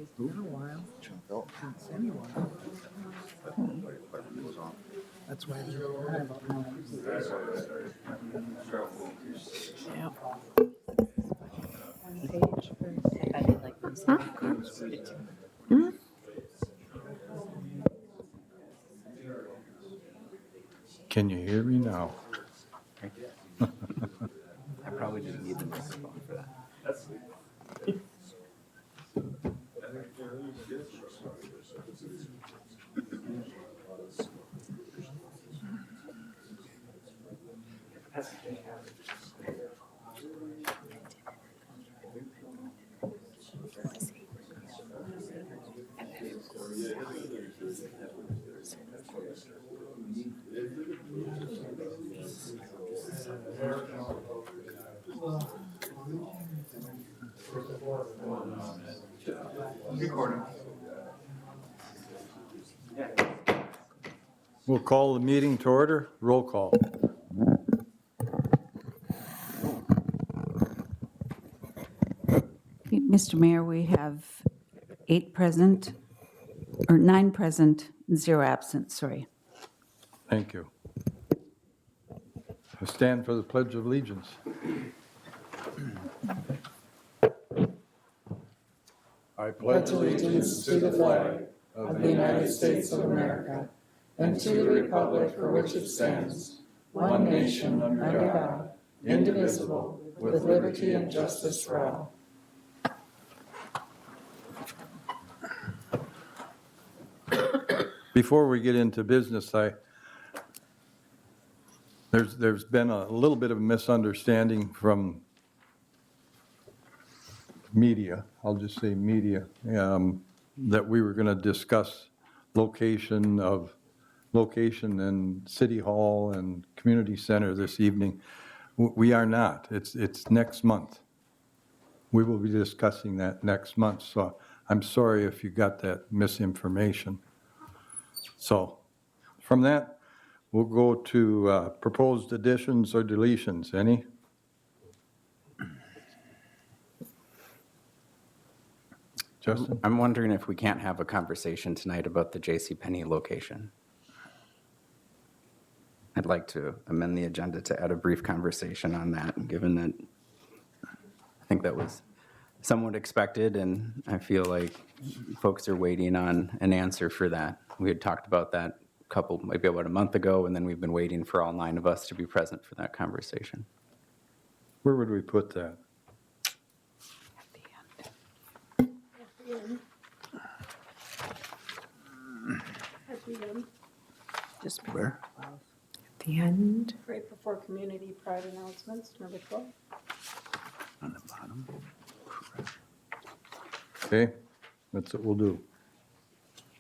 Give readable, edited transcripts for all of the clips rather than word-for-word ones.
It's been a while. Since anyone. That's why they're mad about now. Yeah. One page first. I did like these cards. Can you hear me now? I probably didn't need the microphone for that. Recording. We'll call the meeting to order. Roll call. Mr. Mayor, we have 9 present, 0 absent, sorry. Thank you. I stand for the Pledge of Allegiance. I pledge allegiance to the flag of the United States of America and to the republic for which it stands, one nation under God, indivisible, with liberty and justice for all. Before we get into business, there's been a little bit of misunderstanding from media, I'll just say media, that we were going to discuss location in City Hall and Community Center this evening. We are not. It's next month. We will be discussing that next month, so I'm sorry if you got that misinformation. So from that, we'll go to proposed additions or deletions. Any? Justin? I'm wondering if we can't have a conversation tonight about the JCPenney location. I'd like to amend the agenda to add a brief conversation on that, given that I think that was somewhat expected, and I feel like folks are waiting on an answer for that. We had talked about that maybe about a month ago, and then we've been waiting for all 9 of us to be present for that conversation. Where would we put that? At the end, Just where? at the end. Right before community pride announcements, number 12. On the bottom. Okay, that's what we'll do.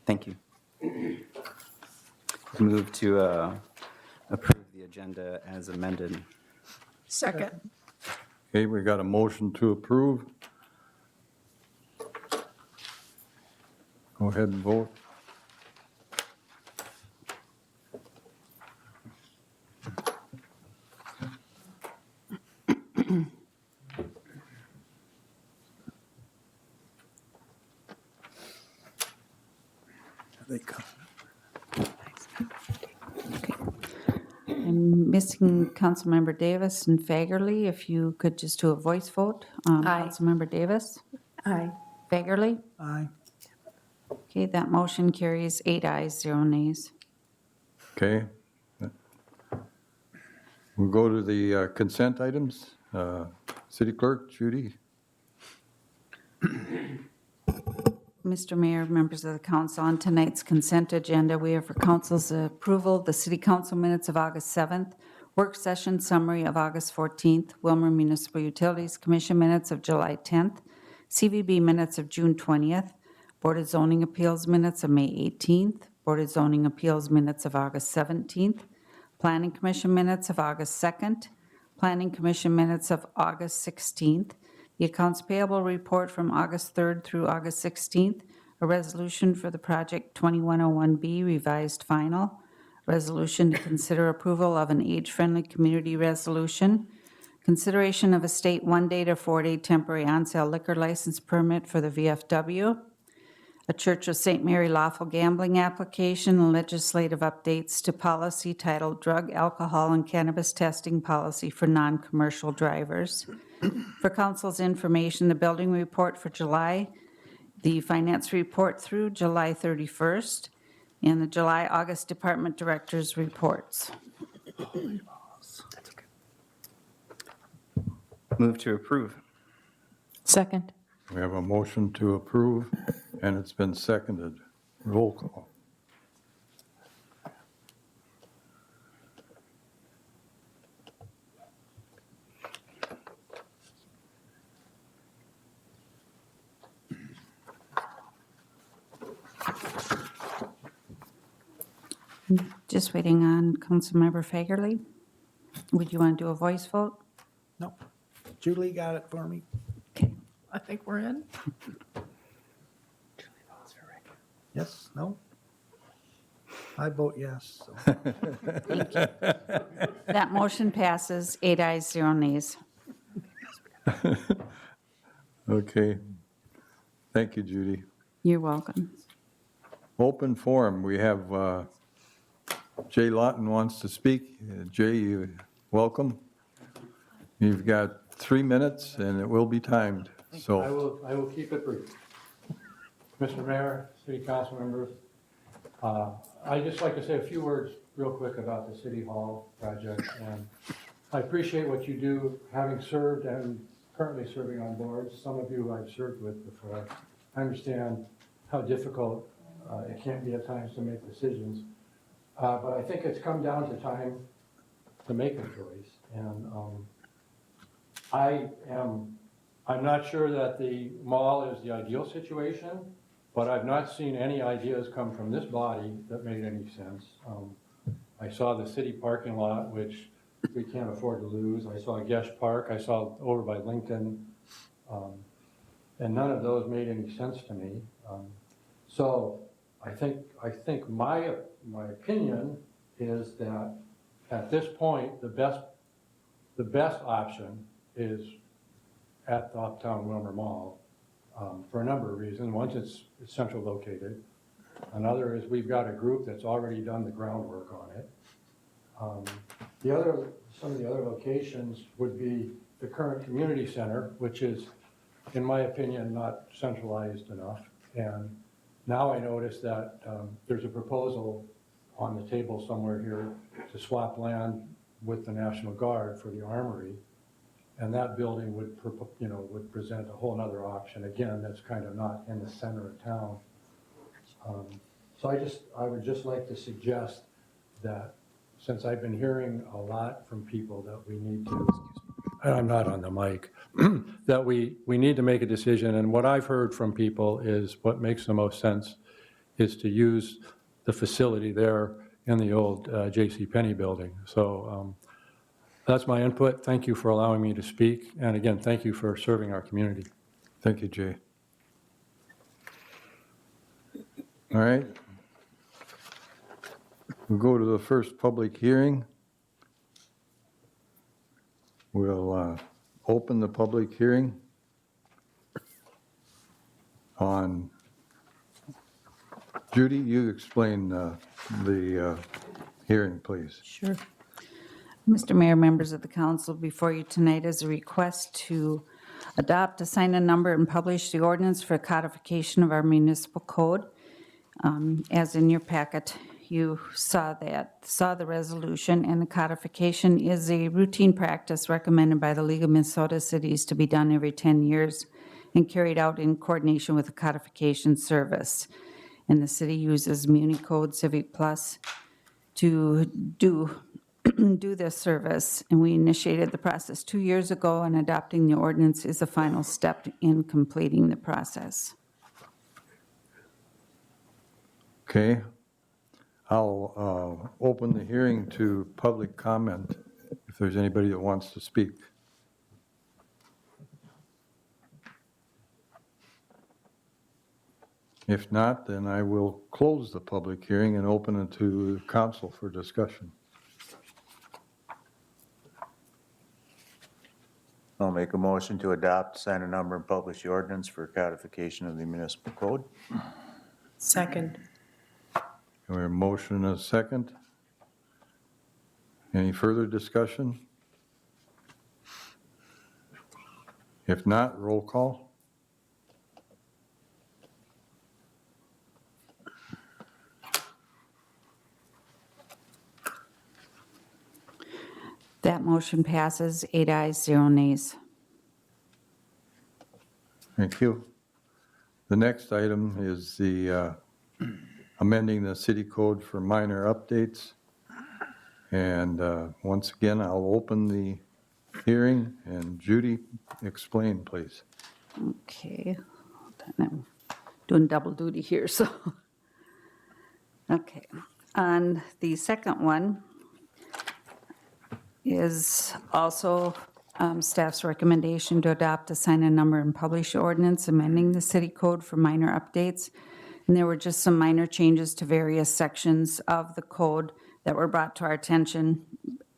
Thank you. Move to approve the agenda as amended. Second. Okay, we got a motion to approve. Go ahead and vote. They come. I'm missing Councilmember Davis and Fagerly. If you could just do a voice vote. Aye. Councilmember Davis? Aye. Fagerly? Aye. Okay, that motion carries 8 ayes, 0 nays. Okay. We'll go to the consent items. City Clerk, Judy. Mr. Mayor, members of the council, on tonight's consent agenda, we have for council's approval the City Council minutes of August 7th, work session summary of August 14th, Willmar Municipal Utilities Commission minutes of July 10th, CVB minutes of June 20th, Board of Zoning Appeals minutes of May 18th, Board of Zoning Appeals minutes of August 17th, Planning Commission minutes of August 2nd, Planning Commission minutes of August 16th, the accounts payable report from August 3rd through August 16th, a resolution for the project 2101B revised final, resolution to consider approval of an age-friendly community resolution, consideration of a state 1-day to 4-day temporary on-sale liquor license permit for the VFW, a Church of St. Mary lawful gambling application, and legislative updates to policy titled Drug, Alcohol, and Cannabis Testing Policy for Non-Commercial Drivers. For council's information, the building report for July, the finance report through July 31st, and the July-August department directors' reports. Move to approve. Second. We have a motion to approve, and it's been seconded. Roll call. Just waiting on Councilmember Fagerly. Would you want to do a voice vote? No. Julie got it for me. Okay. I think we're in. Yes, no? I vote yes, so. That motion passes, 8 ayes, 0 nays. Okay. Thank you, Judy. You're welcome. Open forum, we have Jay Lawton wants to speak. Jay, you welcome. You've got 3 minutes, and it will be timed, so. I will keep it brief. Mr. Mayor, City Council members, I'd just like to say a few words real quick about the City Hall project. And I appreciate what you do, having served and currently serving on boards. Some of you I've served with before. I understand how difficult it can be at times to make decisions. But I think it's come down to time to make a choice. And I'm not sure that the mall is the ideal situation, but I've not seen any ideas come from this body that made any sense. I saw the city parking lot, which we can't afford to lose. I saw Gesh Park. I saw over by Lincoln. And none of those made any sense to me. So I think my opinion is that at this point, the best option is at the Uptown Willmar Mall for a number of reasons. One, it's central located. Another is we've got a group that's already done the groundwork on it. Some of the other locations would be the current community center, which is, in my opinion, not centralized enough. And now I notice that there's a proposal on the table somewhere here to swap land with the National Guard for the Armory. And that building would present a whole nother option. Again, that's kind of not in the center of town. So I would just like to suggest that, since I've been hearing a lot from people that we need to, and I'm not on the mic, that we need to make a decision. And what I've heard from people is what makes the most sense is to use the facility there in the old JCPenney building. So that's my input. Thank you for allowing me to speak. And again, thank you for serving our community. Thank you, Jay. All right. We'll go to the first public hearing. We'll open the public hearing on, Judy, you explain the hearing, please. Sure. Mr. Mayor, members of the council, before you tonight is a request to adopt, assign a number, and publish the ordinance for codification of our municipal code. As in your packet, you saw the resolution, and the codification is a routine practice recommended by the League of Minnesota Cities to be done every 10 years and carried out in coordination with the codification service. And the city uses MuniCode Civic Plus to do this service. And we initiated the process 2 years ago, and adopting the ordinance is the final step in completing the process. Okay. I'll open the hearing to public comment if there's anybody that wants to speak. If not, then I will close the public hearing and open it to council for discussion. I'll make a motion to adopt, sign a number, and publish the ordinance for codification of the municipal code. Second. We have a motion and a second. Any further discussion? If not, roll call. That motion passes, 8 ayes, 0 nays. Thank you. The next item is the amending the city code for minor updates. And once again, I'll open the hearing, and Judy, explain, please. Okay, hold on, I'm doing double duty here, so. Okay, on the second one is also staff's recommendation to adopt a sign a number and publish ordinance amending the city code for minor updates. And there were just some minor changes to various sections of the code that were brought to our attention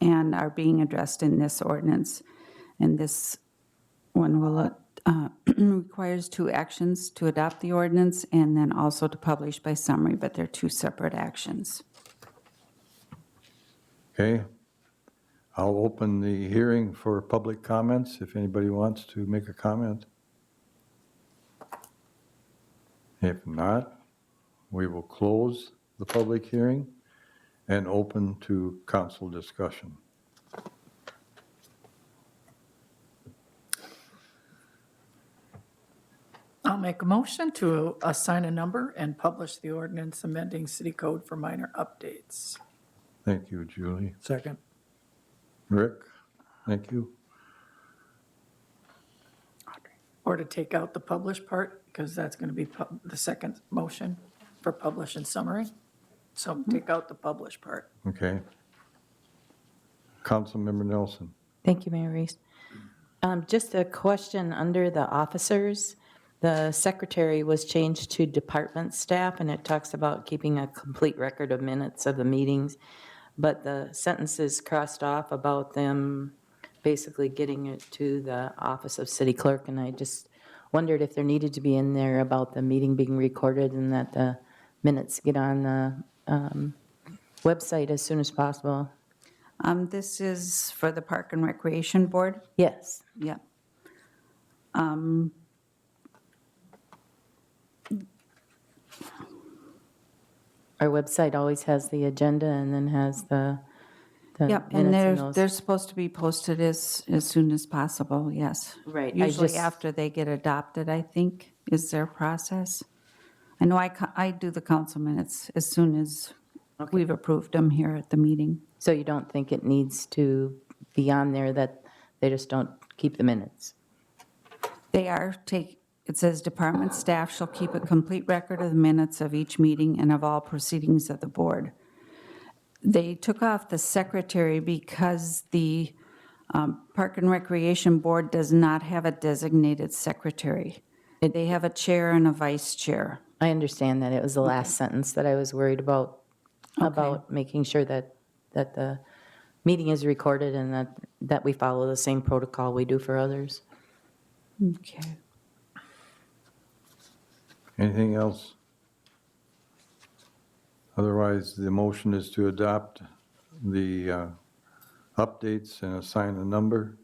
and are being addressed in this ordinance. And this one will requires 2 actions: to adopt the ordinance and then also to publish by summary, but they're 2 separate actions. Okay. I'll open the hearing for public comments, if anybody wants to make a comment. If not, we will close the public hearing and open to council discussion. I'll make a motion to assign a number and publish the ordinance amending city code for minor updates. Thank you, Julie. Second. Rick, thank you. Or to take out the publish part, because that's going to be the second motion for publish and summary. So take out the publish part. Okay. Councilmember Nelson. Thank you, Mayor Reese. Just a question under the officers. The secretary was changed to department staff, and it talks about keeping a complete record of minutes of the meetings. But the sentence is crossed off about them basically getting it to the office of city clerk. And I just wondered if there needed to be in there about the meeting being recorded and that the minutes get on the website as soon as possible. This is for the Park and Recreation Board? Yes. Yeah. Our website always has the agenda and then has the Yep, and minutes they're, and those. they're supposed to be posted as soon as possible, yes. Right, I Usually just- after they get adopted, I think, is their process. I know I do the council minutes as soon as we've approved them here at the meeting. So you don't think it needs to be on there that they just don't keep the minutes? It says department staff shall keep a complete record of the minutes of each meeting and of all proceedings of the board. They took off the secretary because the Park and Recreation Board does not have a designated secretary. They have a chair and a vice chair. I understand that. It was the last sentence that I was worried about making sure that the meeting is recorded and that we follow the same protocol we do for others. Okay. Anything else? Otherwise, the motion is to adopt the updates and assign a number.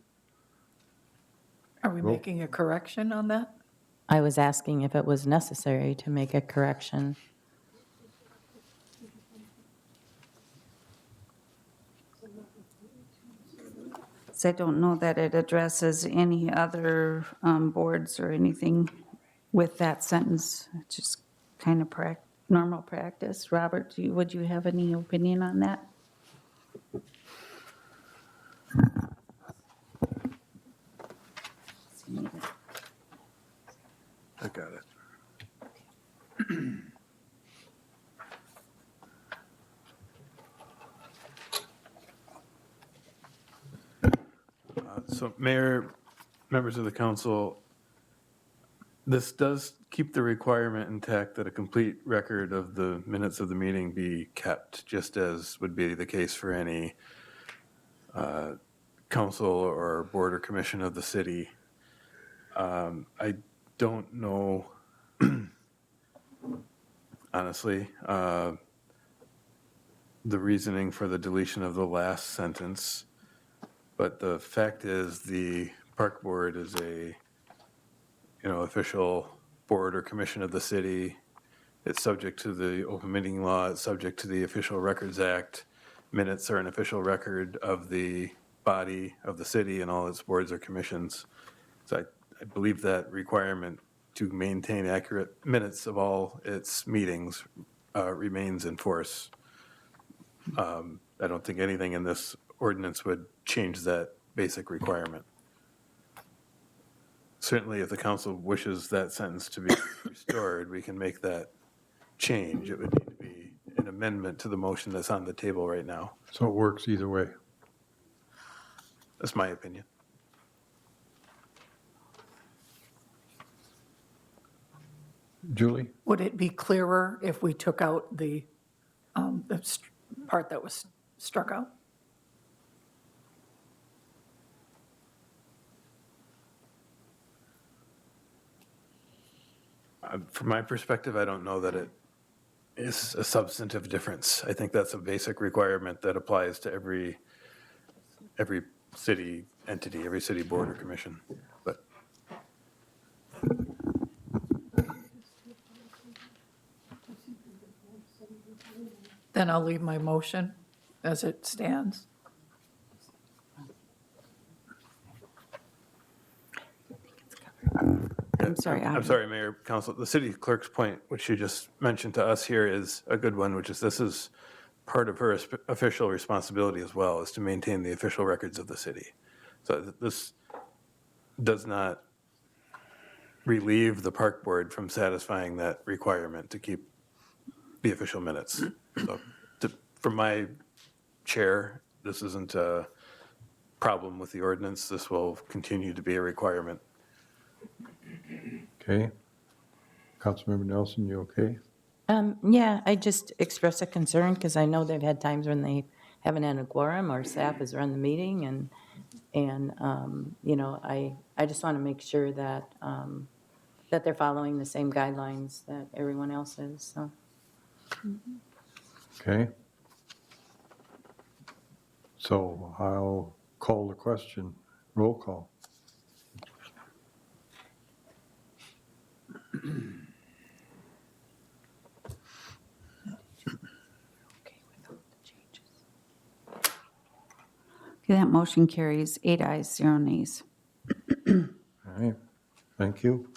Are we Roll. making a correction on that? I was asking if it was necessary to make a correction. So I don't know that it addresses any other boards or anything with that sentence. It's just kind of normal practice. Robert, would you have any opinion on that? I got it. So Mayor, members of the council, this does keep the requirement intact that a complete record of the minutes of the meeting be kept, just as would be the case for any council or board or commission of the city. I don't know. honestly. The reasoning for the deletion of the last sentence. But the fact is, the park board is a, official board or commission of the city. It's subject to the open meeting law. It's subject to the Official Records Act. Minutes are an official record of the body of the city and all its boards or commissions. So I believe that requirement to maintain accurate minutes of all its meetings remains in force. I don't think anything in this ordinance would change that basic requirement. Certainly, if the council wishes that sentence to be restored, we can make that change. It would need to be an amendment to the motion that's on the table right now. So it works either way. That's my opinion. Julie? Would it be clearer if we took out the part that was struck out? From my perspective, I don't know that it is a substantive difference. I think that's a basic requirement that applies to every city entity, every city board or commission. But Then I'll leave my motion as it stands. I'm sorry. I'm sorry, Mayor, Council. The city clerk's point, which you just mentioned to us here, is a good one, which is this is part of her official responsibility as well, is to maintain the official records of the city. So this does not relieve the park board from satisfying that requirement to keep the official minutes. So from my chair, this isn't a problem with the ordinance. This will continue to be a requirement. Okay. Councilmember Nelson, you okay? Yeah, I just express a concern because I know they've had times when they haven't had a quorum or staff has run the meeting and I just want to make sure that that they're following the same guidelines that everyone else is, so. Okay. So I'll call the question. Roll call. Okay, that motion carries 8 ayes, 0 nays. All right, thank you.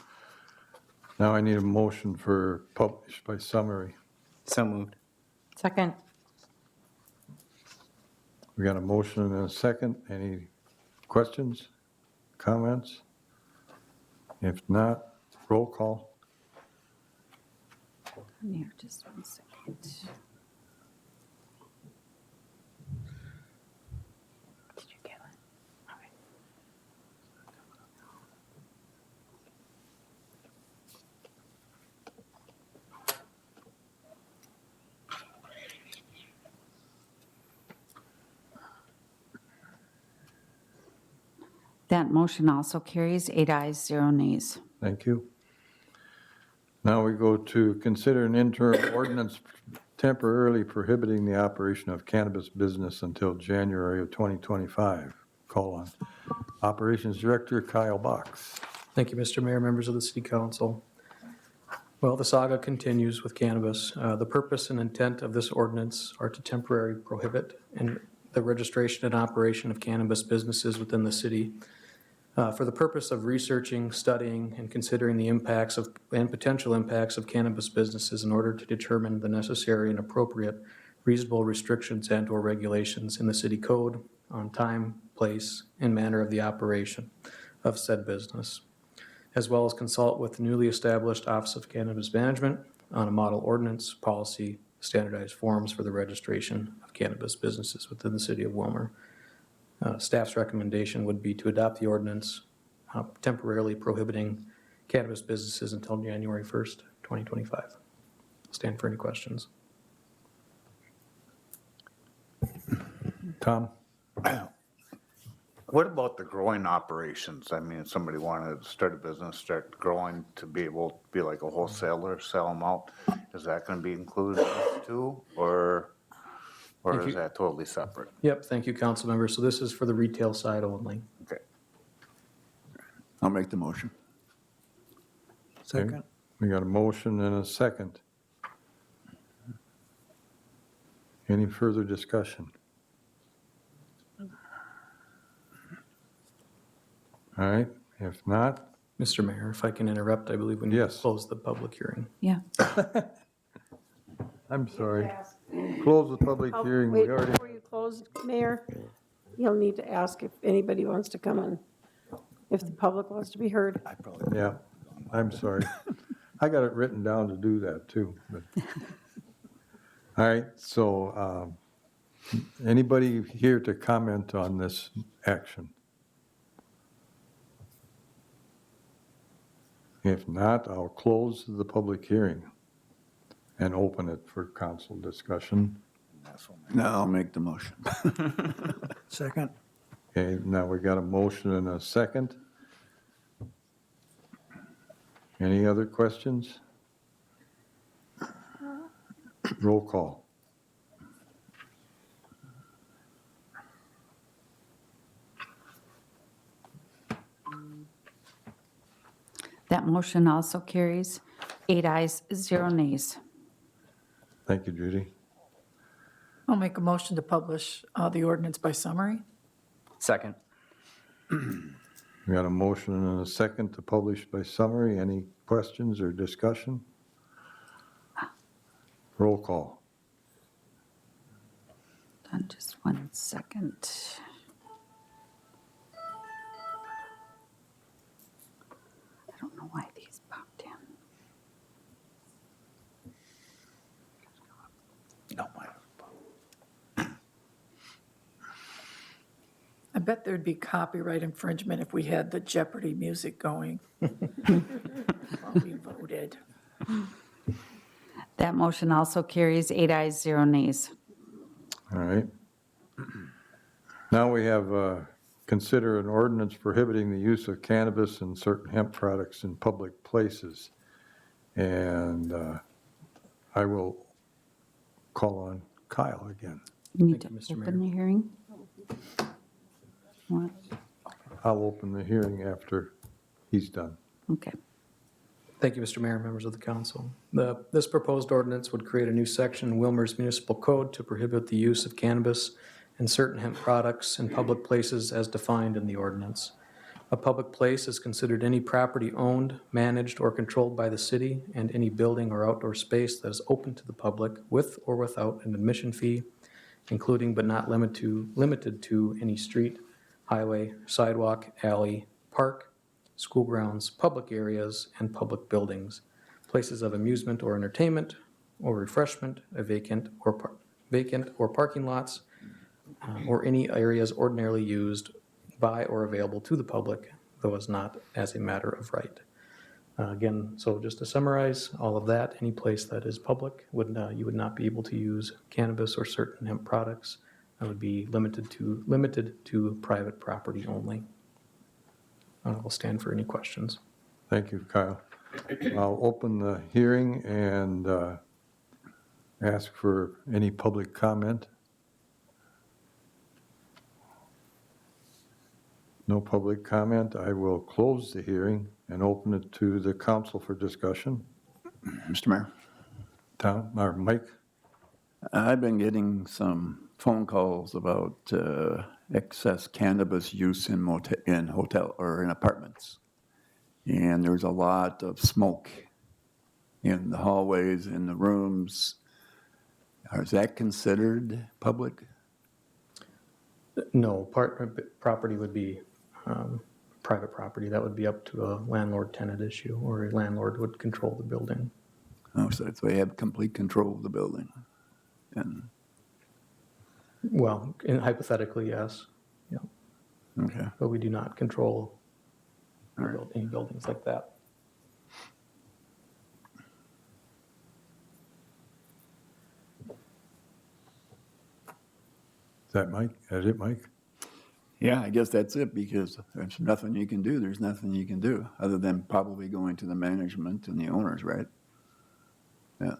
Now I need a motion for published by summary. So moved. Second, We got a motion and a second. Any questions, comments? If not, roll call. Here, just 1 second. did you get one? Okay. That motion also carries 8 ayes, 0 nays. Thank you. Now we go to consider an interim ordinance temporarily prohibiting the operation of cannabis business until January of 2025. Call on Operations Director Kyle Box. Thank you, Mr. Mayor, members of the City Council. Well, the saga continues with cannabis. The purpose and intent of this ordinance are to temporarily prohibit the registration and operation of cannabis businesses within the city for the purpose of researching, studying, and considering the impacts of and potential impacts of cannabis businesses in order to determine the necessary and appropriate reasonable restrictions and/or regulations in the city code on time, place, and manner of the operation of said business, as well as consult with the newly established Office of Cannabis Management on a model ordinance, policy, standardized forms for the registration of cannabis businesses within the city of Willmar. Staff's recommendation would be to adopt the ordinance temporarily prohibiting cannabis businesses until January 1st, 2025. Stand for any questions. Tom? What about the growing operations? I mean, if somebody wanted to start a business, start growing to be able to be like a wholesaler, sell them out, is that gonna be included in this too? Or Thank is you. that totally separate? Yep, thank you, council member. So this is for the retail side only. Okay. I'll make the motion. Second. We got a motion and a second. Any further discussion? All right, if not, Mr. Mayor, if I can interrupt, I believe we need to Yes. close the public hearing. Yeah. I'm sorry. Close the public Oh, hearing. wait, We already, before you close, Mayor, you'll need to ask if anybody wants to come in, if the public wants to be heard. yeah, I'm sorry. I got it written down to do that too. but- All right, so anybody here to comment on this action? If not, I'll close the public hearing and open it for council discussion. Now I'll make the motion. Second. Okay, now we got a motion and a second. Any other questions? Roll call. That motion also carries 8 ayes, 0 nays. Thank you, Judy. I'll make a motion to publish the ordinance by summary. Second. We got a motion and a second to publish by summary. Any questions or discussion? Roll call. Hold on just 1 second. I don't know why these popped in. No, my. I bet there'd be copyright infringement if we had the Jeopardy music going while we voted. That motion also carries 8 ayes, 0 nays. All right. Now we have consider an ordinance prohibiting the use of cannabis and certain hemp products in public places. And I will call on Kyle again. You need to Thank you, Mr. open the hearing. What? I'll open the hearing after he's done. Okay. Thank you, Mr. Mayor, members of the council. This proposed ordinance would create a new section in Willmar's municipal code to prohibit the use of cannabis and certain hemp products in public places as defined in the ordinance. A public place is considered any property owned, managed, or controlled by the city, and any building or outdoor space that is open to the public with or without an admission fee, including but not limited to any street, highway, sidewalk, alley, park, school grounds, public areas, and public buildings, places of amusement or entertainment or refreshment, vacant or parking lots, or any areas ordinarily used by or available to the public, though as not as a matter of right. Again, so just to summarize all of that, any place that is public you would not be able to use cannabis or certain hemp products. That would be limited to private property only. I will stand for any questions. Thank you, Kyle. I'll open the hearing and ask for any public comment. No public comment. I will close the hearing and open it to the council for discussion. Mr. Mayor, Tom, or Mike? I've been getting some phone calls about excess cannabis use in hotel or in apartments. And there's a lot of smoke in the hallways, in the rooms. Is that considered public? No, property would be private property. That would be up to a landlord-tenant issue, or a landlord would control the building. Oh, so they have complete control of the building. And Well, hypothetically, yes. Yeah. okay. But we do not control any buildings like that. Is that Mike? Is it Mike? Yeah, I guess that's it, because there's nothing you can do. There's nothing you can do, other than probably going to the management and the owners, right? Yeah.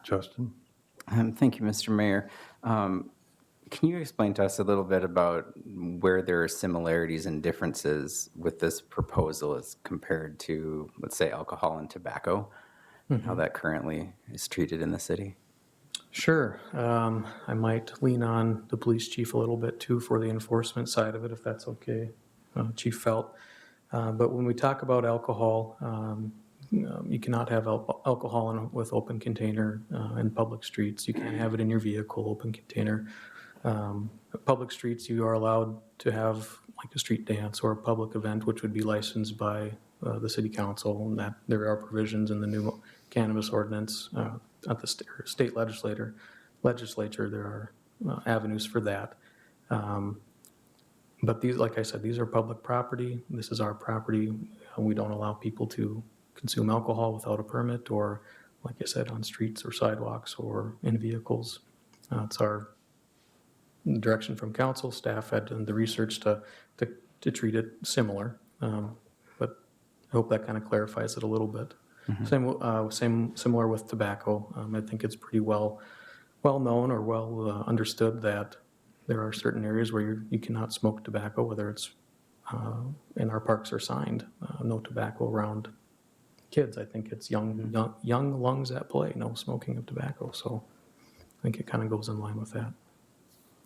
Justin? Thank you, Mr. Mayor. Can you explain to us a little bit about where there are similarities and differences with this proposal as compared to, let's say, alcohol and tobacco, how that currently is treated in the city? Sure. I might lean on the police chief a little bit too for the enforcement side of it, if that's okay, Chief Felt. But when we talk about alcohol, you cannot have alcohol with open container in public streets. You can't have it in your vehicle, open container. Public streets, you are allowed to have like a street dance or a public event, which would be licensed by the city council, and that there are provisions in the new cannabis ordinance at the state legislature. There are avenues for that. But these, like I said, these are public property. This is our property. And we don't allow people to consume alcohol without a permit, or, like I said, on streets or sidewalks or in vehicles. It's our direction from council. Staff had done the research to treat it similar. But I hope that kind of clarifies it a little bit. Similar with tobacco. I think it's pretty well known or well understood that there are certain areas where you cannot smoke tobacco, whether it's in our parks are signed, no tobacco around kids. I think it's young lungs at play, no smoking of tobacco. So I think it kind of goes in line with that.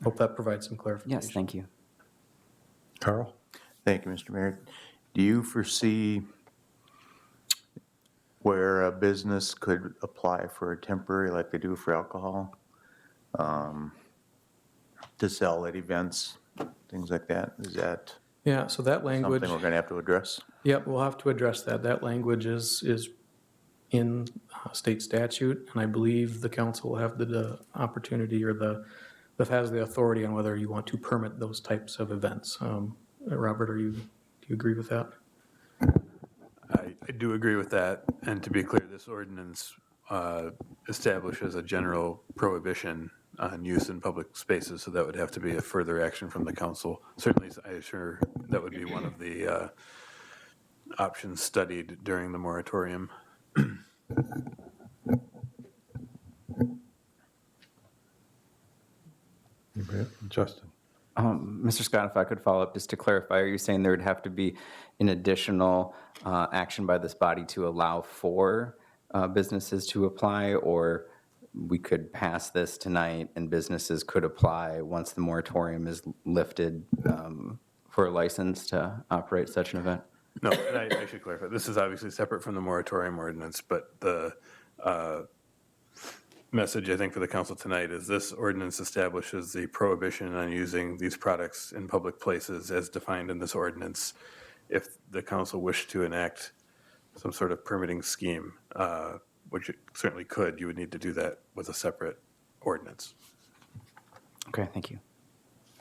Hope that provides some clarification. Yes, thank you. Carl? Thank you, Mr. Mayor. Do you foresee where a business could apply for a temporary, like they do for alcohol, to sell at events, things like that? Is that Yeah, so that language. something we're going to have to address? Yep, we'll have to address that. That language is in state statute, and I believe the council will have the opportunity or has the authority on whether you want to permit those types of events. Robert, do you agree with that? I do agree with that, and to be clear, this ordinance establishes a general prohibition on use in public spaces, so that would have to be a further action from the council. Certainly, I'm sure that would be one of the options studied during the moratorium. Justin? Mr. Scott, if I could follow up just to clarify, are you saying there would have to be an additional action by this body to allow for businesses to apply, or we could pass this tonight and businesses could apply once the moratorium is lifted for a license to operate such an event? No, and I should clarify, this is obviously separate from the moratorium ordinance, but the message, I think, for the council tonight is this ordinance establishes the prohibition on using these products in public places as defined in this ordinance. If the council wished to enact some sort of permitting scheme, which it certainly could, you would need to do that with a separate ordinance. Okay, thank you.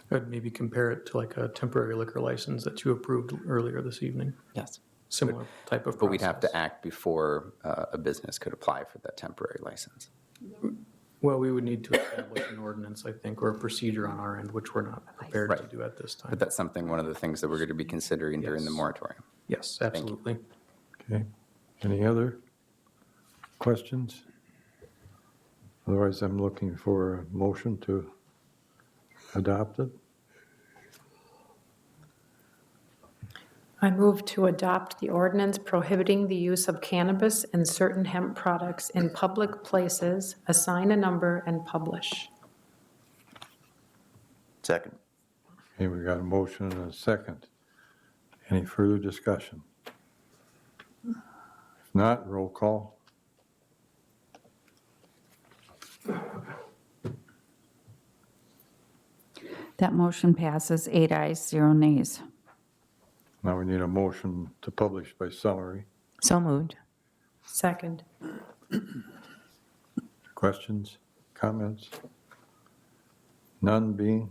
I'd maybe compare it to like a temporary liquor license that you approved earlier this evening. Yes. Similar type of process. But we'd have to act before a business could apply for that temporary license. Well, we would need to establish an ordinance, I think, or a procedure on our end, which we're not prepared to do at this time. But that's one of the things that we're going to be considering during the Yes. moratorium. Yes, absolutely. Okay. Any other questions? Otherwise, I'm looking for a motion to adopt it. I move to adopt the ordinance prohibiting the use of cannabis and certain hemp products in public places, assign a number, and publish. Second. Okay, we got a motion and a second. Any further discussion? If not, roll call. That motion passes 8 ayes, 0 nays. Now we need a motion to publish by summary. So moved. Second. Questions, comments? None being?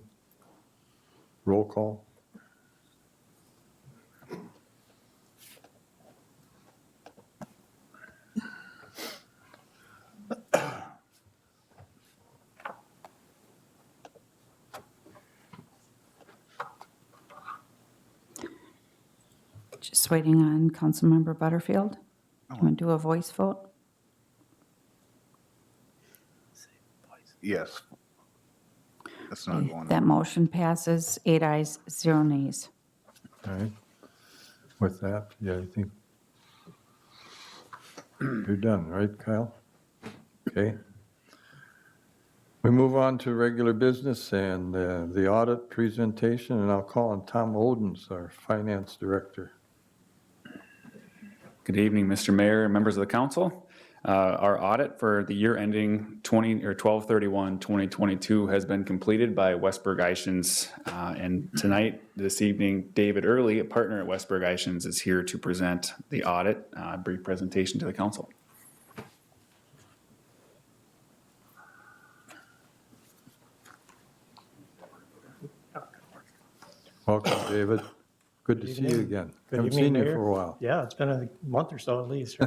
Roll call. Just waiting on Councilmember Butterfield. Do you want to do a voice vote? Yes. That's not going That on. motion passes, 8 ayes, 0 nays. All right. With that, yeah, I think you're done, right, Kyle? Okay. We move on to regular business and the audit presentation, and I'll call on Tom Odens, our finance director. Good evening, Mr. Mayor and members of the council. Our audit for the year ending 12/31/2022 has been completed by Westberg Eichens. And tonight, this evening, David Early, a partner at Westberg Eichens, is here to present the audit, brief presentation to the council. Welcome, David. Good to see you again. Haven't seen you for a while. Yeah, it's been a month or so at least.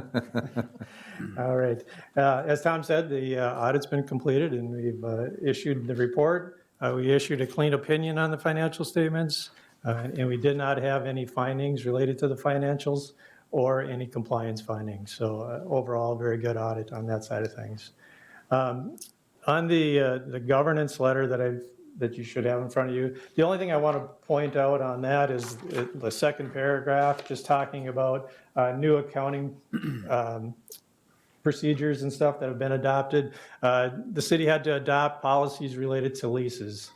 All right. As Tom said, the audit's been completed and we've issued the report. We issued a clean opinion on the financial statements, and we did not have any findings related to the financials or any compliance findings. So overall, very good audit on that side of things. On the governance letter that you should have in front of you. The only thing I want to point out on that is the second paragraph, just talking about new accounting procedures and stuff that have been adopted. The city had to adopt policies related to leases,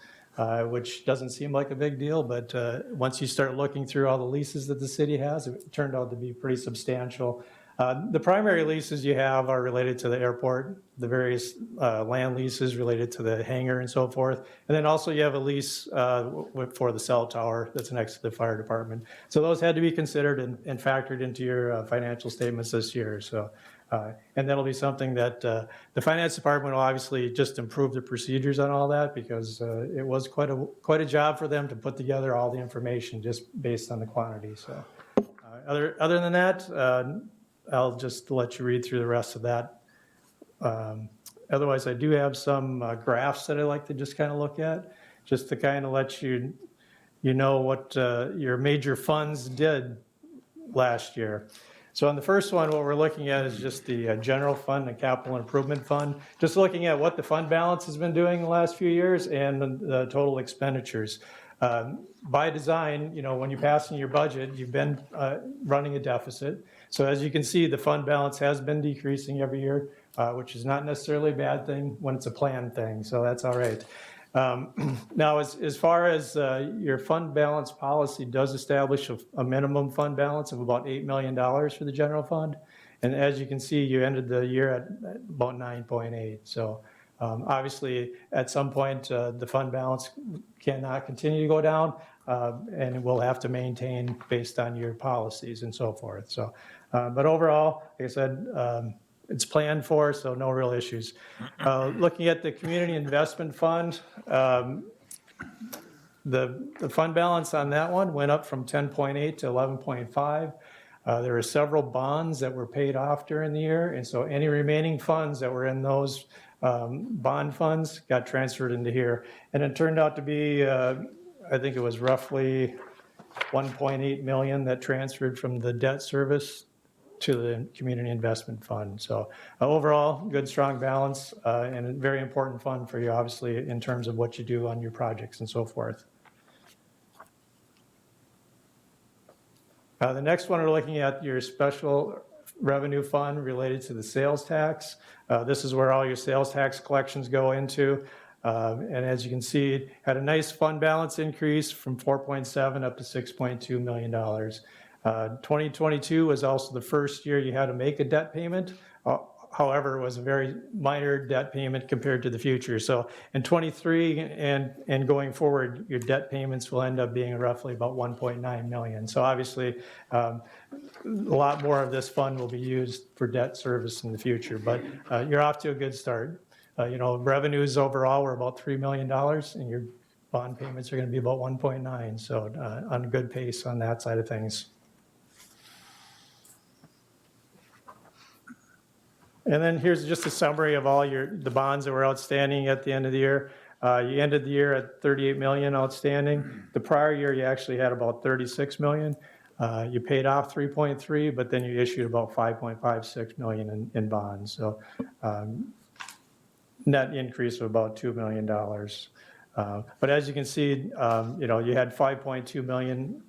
which doesn't seem like a big deal, but once you start looking through all the leases that the city has, it turned out to be pretty substantial. The primary leases you have are related to the airport, the various land leases related to the hangar and so forth. And then also you have a lease for the cell tower that's next to the fire department. So those had to be considered and factored into your financial statements this year. So, and that'll be something that the finance department will obviously just improve the procedures on all that, because it was quite a job for them to put together all the information just based on the quantity. So other than that, I'll just let you read through the rest of that. Otherwise, I do have some graphs that I like to just kind of look at, just to kind of let you know what your major funds did last year. So on the first one, what we're looking at is just the general fund and capital improvement fund, just looking at what the fund balance has been doing the last few years and the total expenditures. By design, when you pass in your budget, you've been running a deficit. So as you can see, the fund balance has been decreasing every year, which is not necessarily a bad thing when it's a planned thing, so that's all right. Now, as far as your fund balance policy does establish a minimum fund balance of about $8 million for the general fund. And as you can see, you ended the year at about 9.8. So obviously, at some point, the fund balance cannot continue to go down, and it will have to maintain based on your policies and so forth. So, but overall, like I said, it's planned for, so no real issues. Looking at the community investment fund, the fund balance on that one went up from 10.8 to 11.5. There were several bonds that were paid off during the year, and so any remaining funds that were in those bond funds got transferred into here. And it turned out to be, I think it was roughly 1.8 million that transferred from the debt service to the community investment fund. So overall, good, strong balance, and a very important fund for you, obviously, in terms of what you do on your projects and so forth. The next one, we're looking at your special revenue fund related to the sales tax. This is where all your sales tax collections go into. And as you can see, had a nice fund balance increase from 4.7 up to $6.2 million. 2022 was also the first year you had to make a debt payment. However, it was a very minor debt payment compared to the future. So in 23 and going forward, your debt payments will end up being roughly about 1.9 million. So obviously, a lot more of this fund will be used for debt service in the future, but you're off to a good start. Revenues overall were about $3 million, and your bond payments are going to be about 1.9. So on a good pace on that side of things. And then here's just a summary of all the bonds that were outstanding at the end of the year. You ended the year at 38 million outstanding. The prior year, you actually had about 36 million. You paid off 3.3, but then you issued about 5.56 million in bonds. So net increase of about $2 million. But as you can see, you had 5.2 million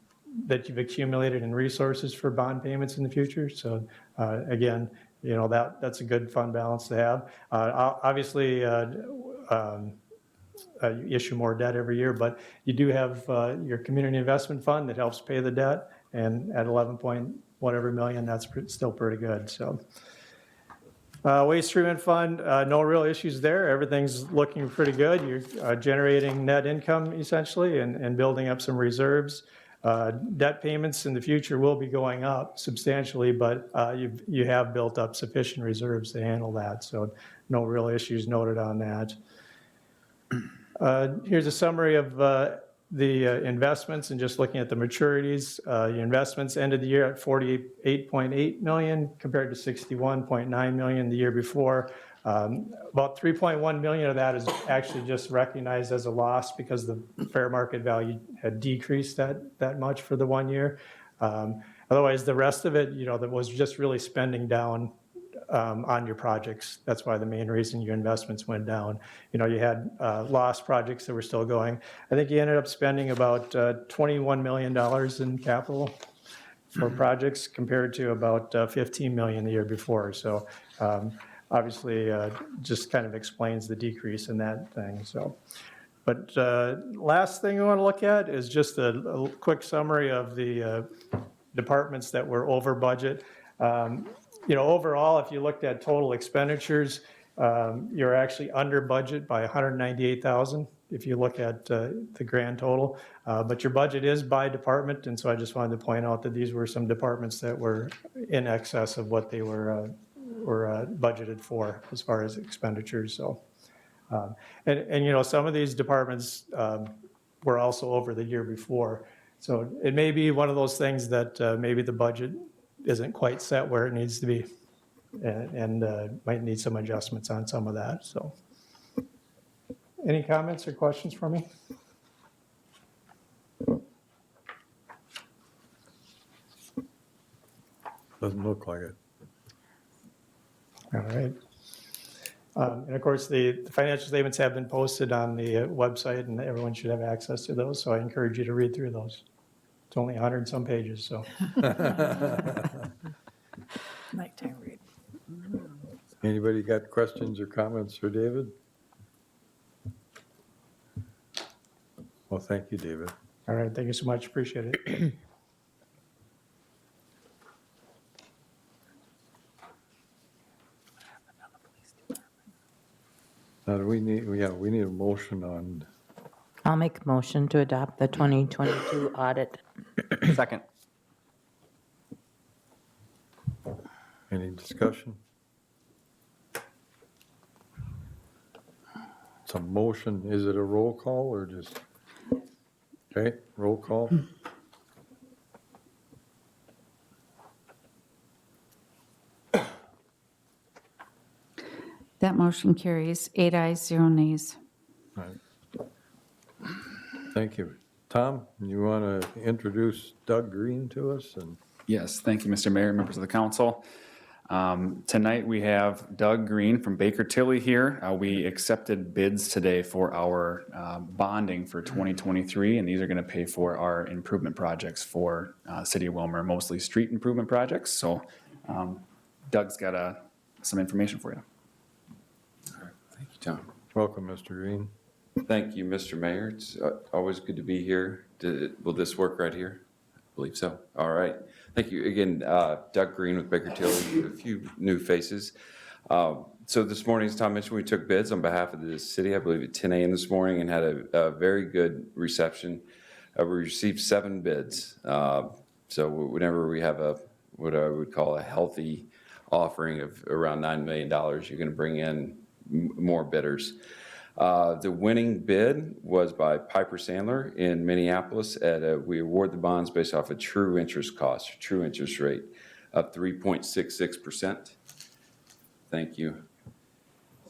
that you've accumulated in resources for bond payments in the future. So again, that's a good fund balance to have. Obviously, you issue more debt every year, but you do have your community investment fund that helps pay the debt, and at 11 point whatever million, that's still pretty good. So waste treatment fund, no real issues there. Everything's looking pretty good. You're generating net income essentially and building up some reserves. Debt payments in the future will be going up substantially, but you have built up sufficient reserves to handle that. So no real issues noted on that. Here's a summary of the investments and just looking at the maturities. Your investments ended the year at 48.8 million compared to 61.9 million the year before. About 3.1 million of that is actually just recognized as a loss because the fair market value had decreased that much for the 1 year. Otherwise, the rest of it, that was just really spending down on your projects. That's why the main reason your investments went down. You had lost projects that were still going. I think you ended up spending about $21 million in capital for projects compared to about 15 million the year before. So obviously just kind of explains the decrease in that thing. So, but last thing I want to look at is just a quick summary of the departments that were over budget. Overall, if you looked at total expenditures, you're actually under budget by 198,000 if you look at the grand total. But your budget is by department, and so I just wanted to point out that these were some departments that were in excess of what they were budgeted for as far as expenditures. So, and some of these departments were also over the year before. So it may be one of those things that maybe the budget isn't quite set where it needs to be, and might need some adjustments on some of that. So, any comments or questions for me? Doesn't look like it. All right. And of course, the financial statements have been posted on the website, and everyone should have access to those. So I encourage you to read through those. It's only 100 and some pages, so. Nighttime read. Anybody got questions or comments for David? Well, thank you, David. All right, thank you so much, appreciate it. Now, do we need a motion on, I'll make a motion to adopt the 2022 audit. Second. any discussion? It's a motion, is it a roll call or just, okay, roll call? That motion carries 8 ayes, 0 nays. Right. Thank you. Tom, you want to introduce Doug Green to us? And Yes, thank you, Mr. Mayor, members of the council. Tonight, we have Doug Green from Baker Tilly here. We accepted bids today for our bonding for 2023, and these are going to pay for our improvement projects for City of Willmar, mostly street improvement projects. So Doug's got some information for you. Thank you, Tom. welcome, Mr. Green. Thank you, Mr. Mayor. It's always good to be here. Will this work right here? I believe so. All right. Thank you. Again, Doug Green with Baker Tilly, a few new faces. So this morning, as Tom mentioned, we took bids on behalf of the city, I believe at 10 a.m. this morning, and had a very good reception. We received 7 bids. So whenever we have what I would call a healthy offering of around $9 million, you're going to bring in more bidders. The winning bid was by Piper Sandler in Minneapolis. We award the bonds based off a true interest cost, true interest rate of 3.66%. Thank you.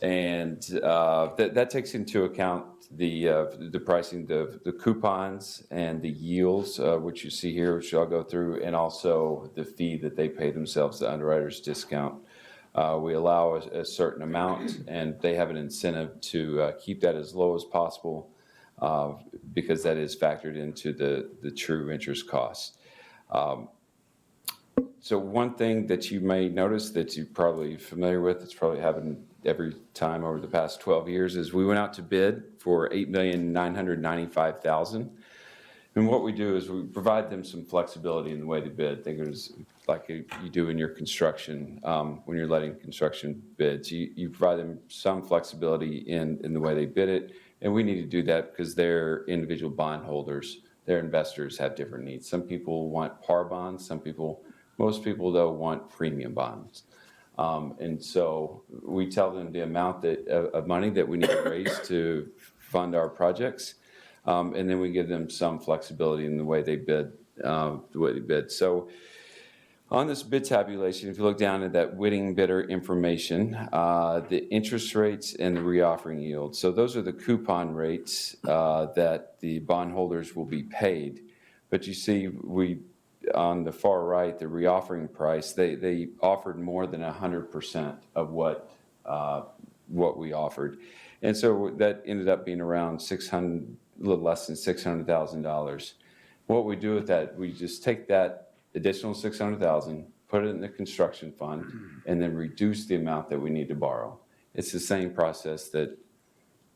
And that takes into account the pricing, the coupons and the yields, which you see here, which I'll go through, and also the fee that they pay themselves, the underwriter's discount. We allow a certain amount, and they have an incentive to keep that as low as possible because that is factored into the true interest cost. So one thing that you may notice that you're probably familiar with, it's probably happened every time over the past 12 years, is we went out to bid for $8,995,000. And what we do is we provide them some flexibility in the way they bid. Think of it as like you do in your construction, when you're letting construction bids. You provide them some flexibility in the way they bid it. And we need to do that because they're individual bondholders. Their investors have different needs. Some people want par bonds. Most people, though, want premium bonds. And so we tell them the amount of money that we need to raise to fund our projects. And then we give them some flexibility in the way they bid. So on this bid tabulation, if you look down at that winning bidder information, the interest rates and the reoffering yield. So those are the coupon rates that the bondholders will be paid. But you see, on the far right, the reoffering price, they offered more than 100% of what we offered. And so that ended up being around a little less than $600,000. What we do with that, we just take that additional $600,000, put it in the construction fund, and then reduce the amount that we need to borrow. It's the same process that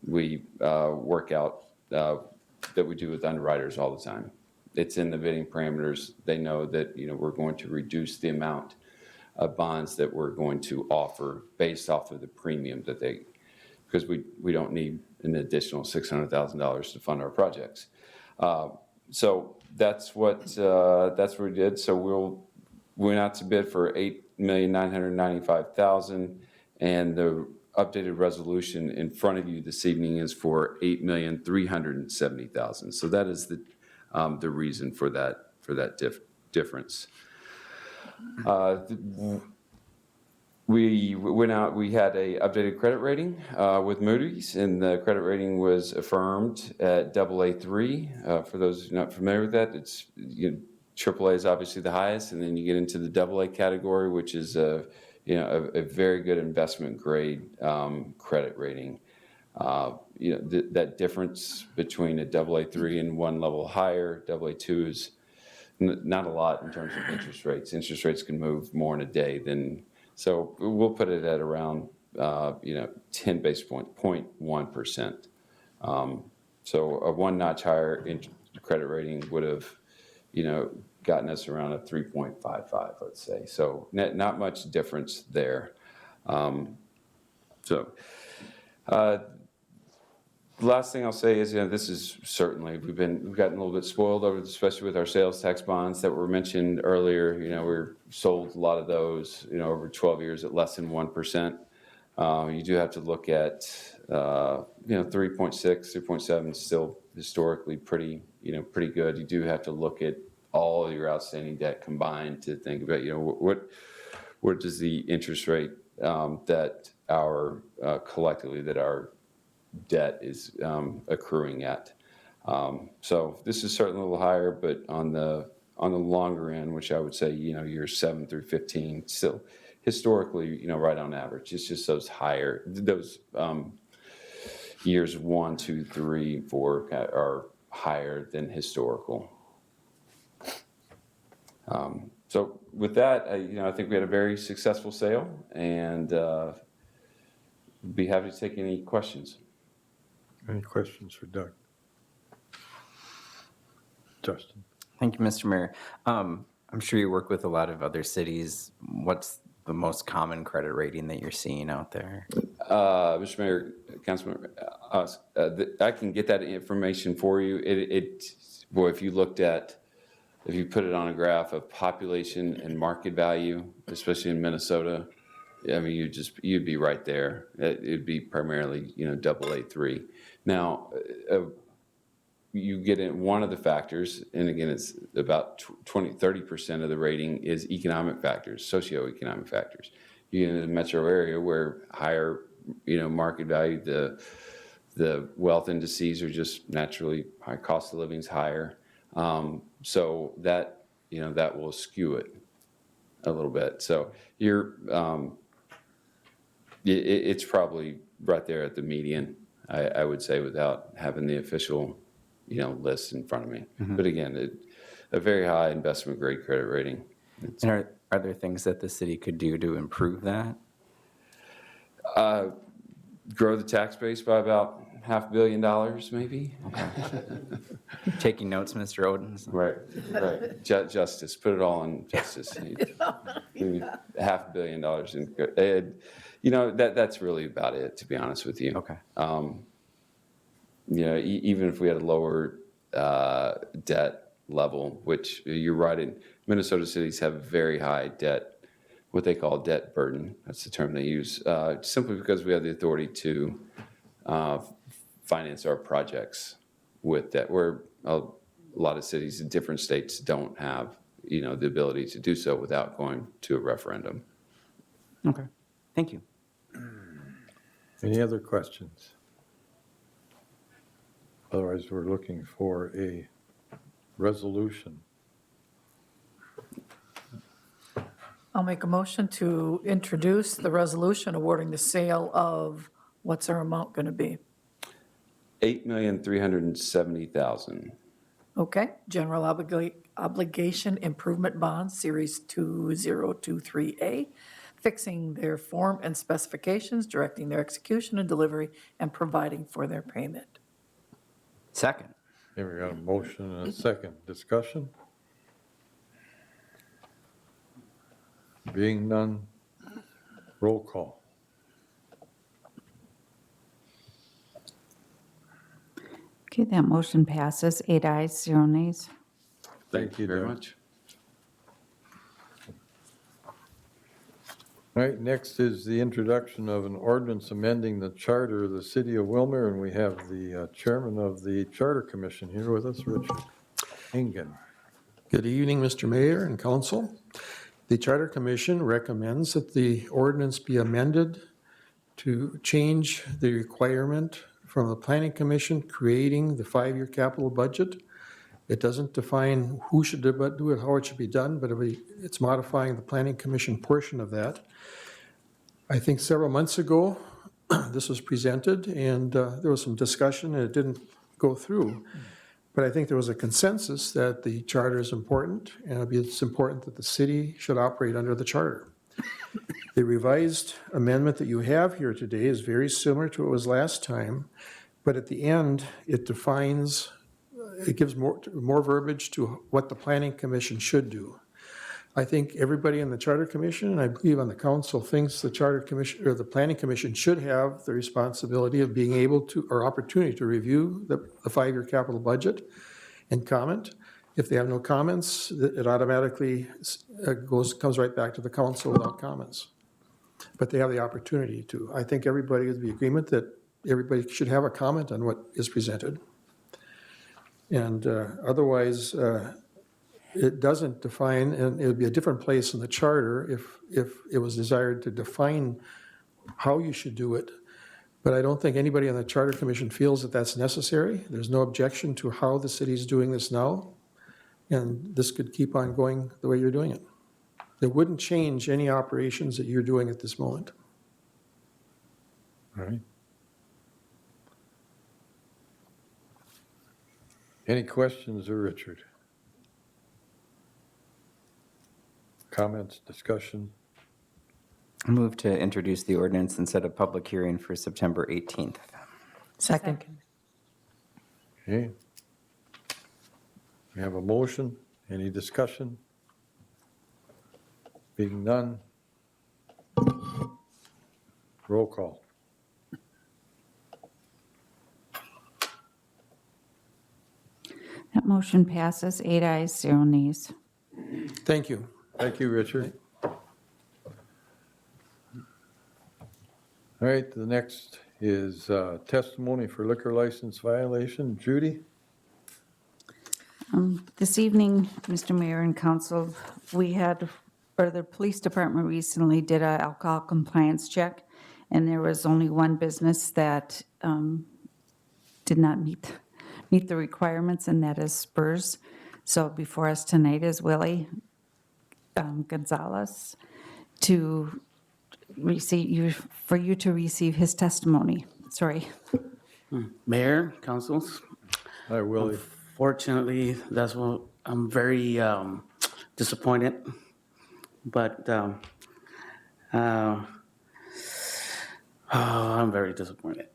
we work out, that we do with underwriters all the time. It's in the bidding parameters. They know that we're going to reduce the amount of bonds that we're going to offer based off of the premium that because we don't need an additional $600,000 to fund our projects. So that's what we did. So we went out to bid for $8,995,000, and the updated resolution in front of you this evening is for $8,370,000. So that is the reason for that difference. We went out, we had a updated credit rating with Moody's, and the credit rating was affirmed at AA3. For those who are not familiar with that, it's AAA is obviously the highest, and then you get into the AA category, which is a very good investment grade credit rating. That difference between a AA3 and one level higher, AA2 is not a lot in terms of interest rates. Interest rates can move more in a day than, so we'll put it at around 10 basis points, 0.1%. So a one notch higher credit rating would have gotten us around a 3.55, let's say. So not much difference there. The last thing I'll say is, this is certainly, we've gotten a little bit spoiled over, especially with our sales tax bonds that were mentioned earlier. We're sold a lot of those, over 12 years at less than 1%. You do have to look at, 3.6, 3.7 still historically pretty good. You do have to look at all of your outstanding debt combined to think about, what does the interest rate that our collectively that our debt is accruing at. So this is certainly a little higher, but on the longer end, which I would say, years 7 through 15, still historically, right on average. It's just those years 1, 2, 3, 4 are higher than historical. So with that, I think we had a very successful sale, and be happy to take any questions. Any questions for Doug? Justin? Thank you, Mr. Mayor. I'm sure you work with a lot of other cities. What's the most common credit rating that you're seeing out there? Mr. Mayor, Councilman, I can get that information for you. If you put it on a graph of population and market value, especially in Minnesota, you'd be right there. It'd be primarily, AA3. Now, you get in one of the factors, and again, it's about 30% of the rating is economic factors, socioeconomic factors. You get into the metro area where higher, market value, the The wealth indices are just naturally high, cost of living's higher. So that, that will skew it a little bit. So it's probably right there at the median, I would say, without having the official, list in front of me. But again, a very high investment grade credit rating. And are there things that the city could do to improve that? Grow the tax base by about $500 million, maybe. Taking notes, Mr. Odens? Right. Justice, put it all on justice. $500 million in, that's really about it, to be honest with you. Okay. Even if we had a lower debt level, which you're right, in Minnesota cities have very high debt, what they call debt burden. That's the term they use, simply because we have the authority to finance our projects with debt, where a lot of cities in different states don't have, the ability to do so without going to a referendum. Okay. Thank you. Any other questions? Otherwise, we're looking for a resolution. I'll make a motion to introduce the resolution awarding the sale of, what's our amount going to be? $8,370,000. Okay, general obligation improvement bonds, Series 2023A, fixing their form and specifications, directing their execution and delivery, and providing for their payment. Second. Here we got a motion and a second. Discussion? Being none, roll call. Okay, that motion passes, 8 ayes, 0 nays. Thank you very Doug. much. All right, next is the introduction of an ordinance amending the charter of the city of Willmar, and we have the chairman of the Charter Commission here with us, Richard Ingen. Good evening, Mr. Mayor and council. The Charter Commission recommends that the ordinance be amended to change the requirement from the Planning Commission creating the 5-year capital budget. It doesn't define who should do it, how it should be done, but it's modifying the Planning Commission portion of that. I think several months ago, this was presented, and there was some discussion, and it didn't go through. But I think there was a consensus that the charter is important, and it's important that the city should operate under the charter. The revised amendment that you have here today is very similar to what was last time, but at the end, it defines, it gives more verbiage to what the Planning Commission should do. I think everybody in the Charter Commission, and I believe on the council, thinks the Charter Commission or the Planning Commission should have the responsibility of being able to, or opportunity to review the 5-year capital budget and comment. If they have no comments, it automatically comes right back to the council without comments. But they have the opportunity to. I think everybody is in agreement that everybody should have a comment on what is presented. And otherwise, it doesn't define, and it would be a different place in the charter if it was desired to define how you should do it. But I don't think anybody on the Charter Commission feels that that's necessary. There's no objection to how the city's doing this now. And this could keep on going the way you're doing it. It wouldn't change any operations that you're doing at this moment. All right. Any questions of Richard? Comments, discussion? I move to introduce the ordinance and set a public hearing for September 18th. Second. Okay. We have a motion. Any discussion? Being none. Roll call. That motion passes, 8 ayes, 0 nays. Thank you. Thank you, Richard. All right, the next is testimony for liquor license violation. Judy? This evening, Mr. Mayor and Council, the police department recently did an alcohol compliance check, and there was only one business that did not meet the requirements, and that is Spurs. So before us tonight is Willie Gonzalez to receive, for you to receive his testimony. Sorry. Mayor, councils, Hi, Willie. fortunately, that's what I'm very disappointed, but I'm very disappointed.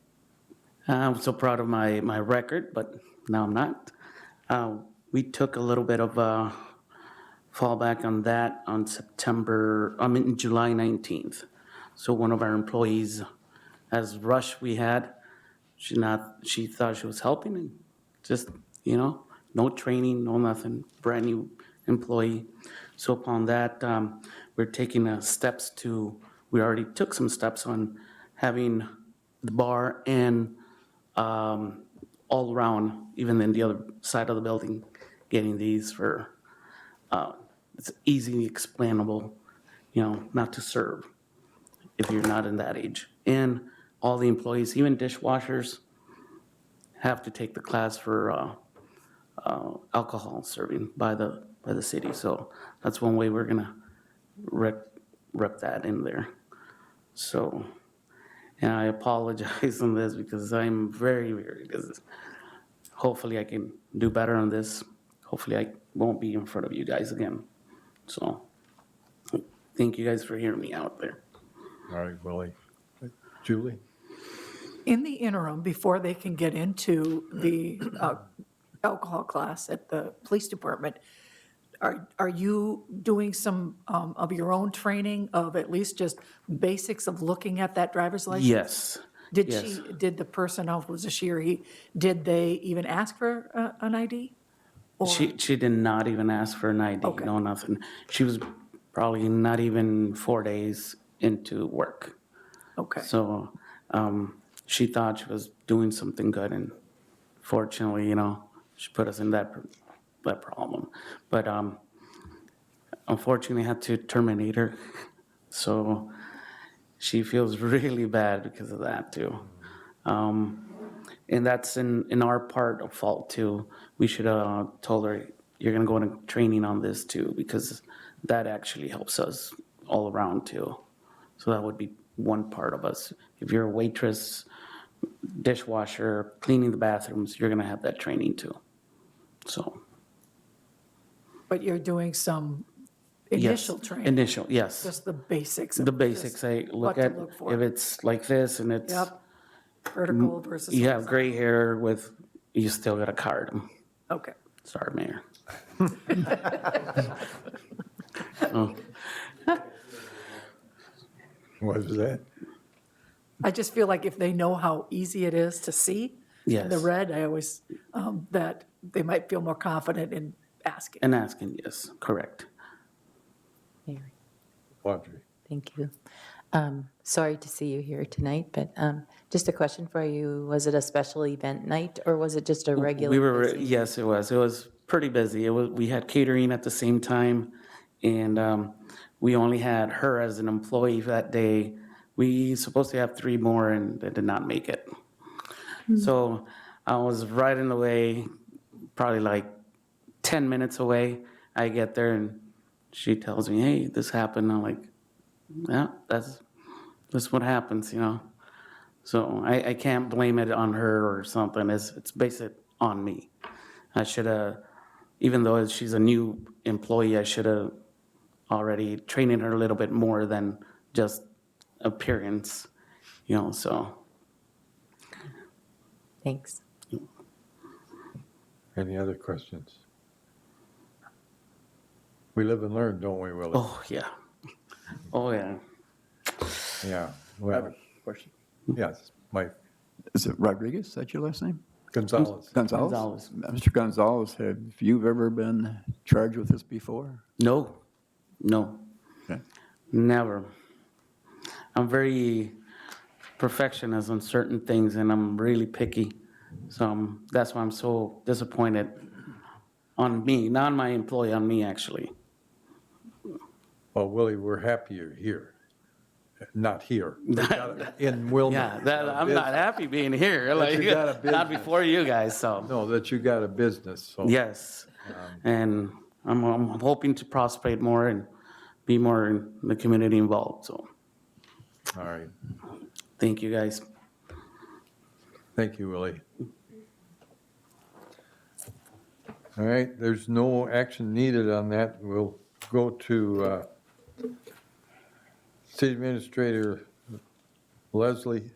I'm so proud of my record, but now I'm not. We took a little bit of fallback on that on July 19th. So one of our employees, as rush we had, she thought she was helping and just, no training, no nothing, brand new employee. So upon that, we're taking steps we already took some steps on having the bar and all around, even in the other side of the building, getting these for, it's easy, explainable, not to serve if you're not in that age. And all the employees, even dishwashers, have to take the class for alcohol serving by the city. So that's one way we're gonna rep that in there. So, and I apologize on this because I'm very, because hopefully I can do better on this. Hopefully I won't be in front of you guys again. So, thank you guys for hearing me out there. All right, Willie. Julie? In the interim, before they can get into the alcohol class at the police department, are you doing some of your own training of at least just basics of looking at that driver's license? Yes. Yes. Did the person, was it she or he, did they even ask for an ID? Or- She did not even ask for an ID, Okay. no, nothing. She was probably not even 4 days into work. Okay. So she thought she was doing something good, and fortunately, she put us in that problem. But unfortunately, I had to terminate her. So she feels really bad because of that, too. And that's in our part of fault, too. We should have told her, you're going to go into training on this, too, because that actually helps us all around, too. So that would be one part of us. If you're a waitress, dishwasher, cleaning the bathrooms, you're going to have that training, too. So. But you're doing some initial training? Initial, yes. Just the basics? of The basics, just I look what to at, look for. if it's like this and it's. Yep, vertical versus. You have gray hair you still got a card. Okay. Sorry, Mayor. Oh, What is that? I just feel like if they know how easy it is to see Yes. the red, I always, that they might feel more confident in asking. And asking, yes, correct. Mary, Audrey? thank you. Sorry to see you here tonight, but just a question for you. Was it a special event night or was it just a regular? We were, busy- yes, it was. It was pretty busy. We had catering at the same time, and we only had her as an employee that day. We supposed to have 3 more, and they did not make it. So I was right in the way, probably like 10 minutes away. I get there, and she tells me, hey, this happened. I'm like, yeah, that's what happens, So I can't blame it on her or something. It's based on me. I should have, even though she's a new employee, I should have already trained her a little bit more than just appearance, so. Thanks. Any other questions? We live and learn, don't we, Willie? Oh, yeah. Oh, yeah. Yeah. Well, Question. yes, Mike Is it Rodriguez? Is that your last name? Gonzalez. Gonzalez? Gonzalez. Mr. Gonzalez, have you ever been charged with this before? No, Okay. never. I'm very perfectionist on certain things, and I'm really picky. So that's why I'm so disappointed on me, not my employee, on me, actually. Well, Willie, we're happy you're here. not here. In Willmar. Yeah, that, I'm not happy being here, like, you got a not business. before you guys, so. No, that you got a business, so. Yes, and I'm hoping to prosper more and be more in the community involved, so, All right. thank you, guys. Thank you, Willie. All right, there's no action needed on that. We'll go to City Administrator Leslie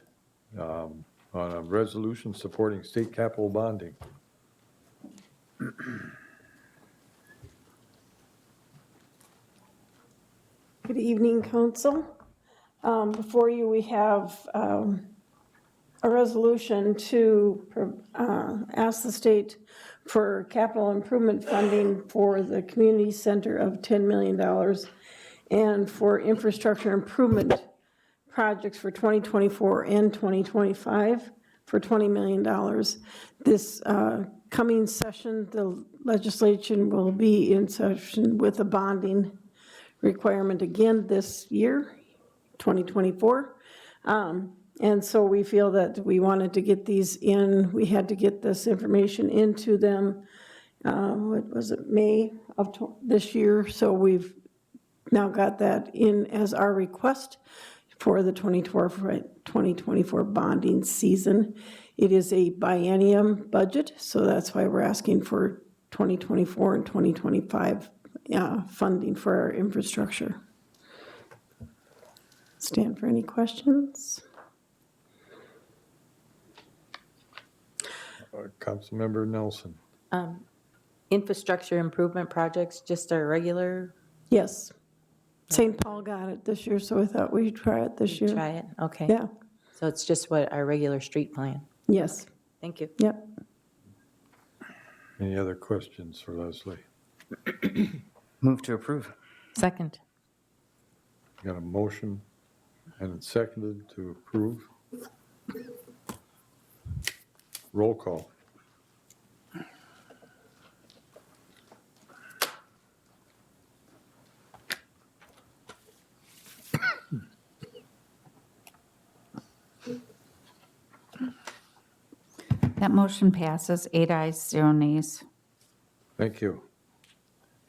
on a resolution supporting state capital bonding. Good evening, council. Before you, we have a resolution to ask the state for capital improvement funding for the community center of $10 million and for infrastructure improvement projects for 2024 and 2025 for $20 million. This coming session, the legislation will be in session with a bonding requirement again this year, 2024. And so we feel that we wanted to get these in, we had to get this information into them, what was it, May of this year? So we've now got that in as our request for the 2024 bonding season. It is a biennium budget, so that's why we're asking for 2024 and 2025 funding for our infrastructure. Stand for any questions? Councilmember Nelson. Infrastructure improvement projects, just our regular? Yes. St. Paul got it this year, so I thought we'd try it this year. Try it, okay. Yeah, So it's just what our regular street plan? yes, Thank you. yep. Any other questions for Leslie? Move to approve. Second. Got a motion and it's seconded to approve. Roll call. That motion passes, 8 ayes, 0 nays. Thank you.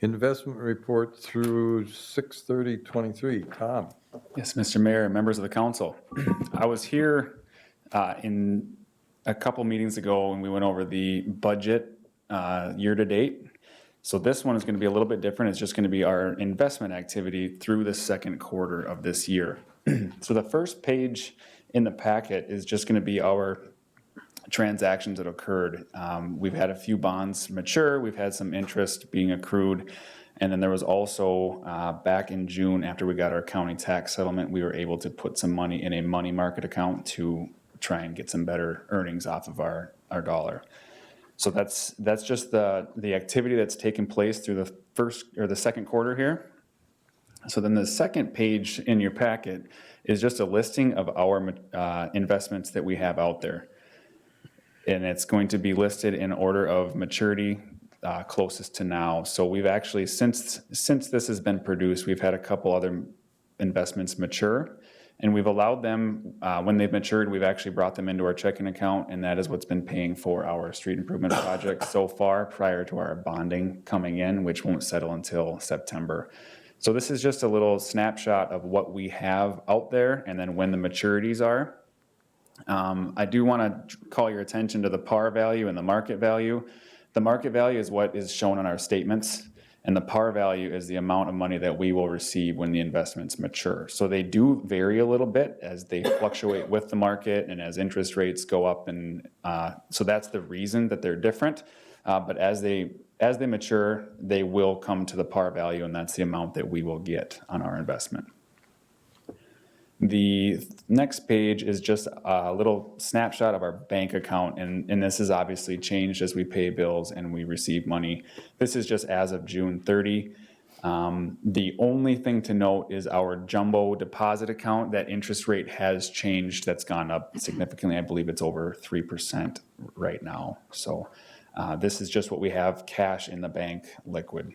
Investment report through 6/30/23. Tom? Yes, Mr. Mayor, members of the council. I was here in a couple meetings ago when we went over the budget year-to-date. So this one is going to be a little bit different. It's just going to be our investment activity through the second quarter of this year. So the first page in the packet is just going to be our transactions that occurred. We've had a few bonds mature, we've had some interest being accrued, and then there was also, back in June, after we got our county tax settlement, we were able to put some money in a money market account to try and get some better earnings off of our dollar. So that's just the activity that's taken place through the first or the second quarter here. So then the second page in your packet is just a listing of our investments that we have out there. And it's going to be listed in order of maturity closest to now. So we've actually, since this has been produced, we've had a couple other investments mature. And we've allowed them, when they've matured, we've actually brought them into our checking account. And that is what's been paying for our street improvement project so far prior to our bonding coming in, which won't settle until September. So this is just a little snapshot of what we have out there and then when the maturities are. I do want to call your attention to the par value and the market value. The market value is what is shown on our statements, and the par value is the amount of money that we will receive when the investments mature. So they do vary a little bit as they fluctuate with the market and as interest rates go up, and so that's the reason that they're different. But as they mature, they will come to the par value, and that's the amount that we will get on our investment. The next page is just a little snapshot of our bank account, and this has obviously changed as we pay bills and we receive money. This is just as of June 30. The only thing to note is our jumbo deposit account. That interest rate has changed. That's gone up significantly. I believe it's over 3% right now. So this is just what we have cash in the bank liquid.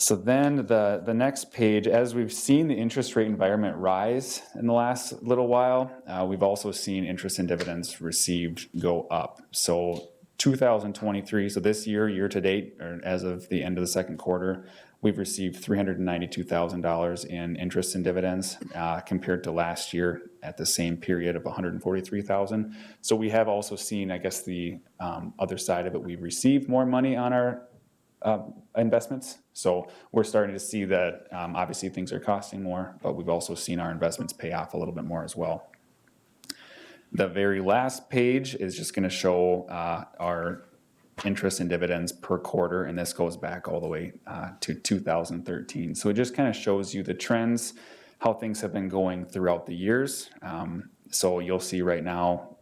So then the next page, as we've seen the interest rate environment rise in the last little while, we've also seen interest and dividends received go up. So 2023, so this year, year to date, or as of the end of the second quarter, we've received $392,000 in interest and dividends compared to last year at the same period of $143,000. So we have also seen, I guess, the other side of it. We've received more money on our investments. So we're starting to see that obviously things are costing more, but we've also seen our investments pay off a little bit more as well. The very last page is just going to show our interest and dividends per quarter, and this goes back all the way to 2013. So it just kind of shows you the trends, how things have been going throughout the years. So you'll see right now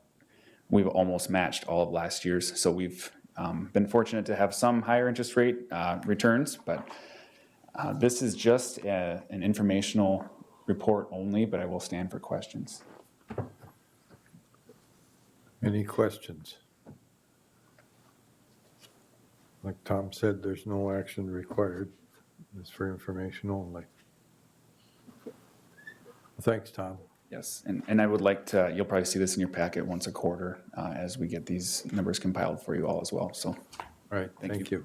we've almost matched all of last year's. So we've been fortunate to have some higher interest rate returns, but this is just an informational report only, but I will stand for questions. Any questions? Like Tom said, there's no action required. It's for information only. Thanks, Tom. Yes, and I would like to, you'll probably see this in your packet once a quarter as we get these numbers compiled for you all as well, so. All right, thank you.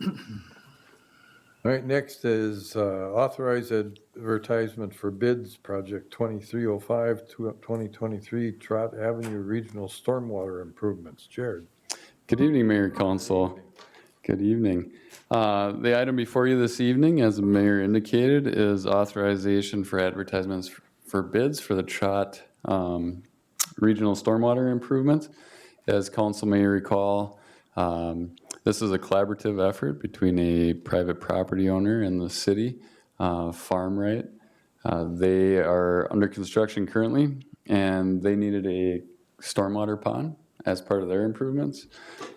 All right, next is authorized advertisement for bids, project 2305, 2023 Trot Avenue Regional Stormwater Improvements. Jared. Good evening, Mayor and Council. Good evening. The item before you this evening, as the mayor indicated, is authorization for advertisements for bids for the Trot Regional Stormwater Improvements. As council may recall, this is a collaborative effort between a private property owner and the city, Farm Right. They are under construction currently, and they needed a stormwater pond as part of their improvements.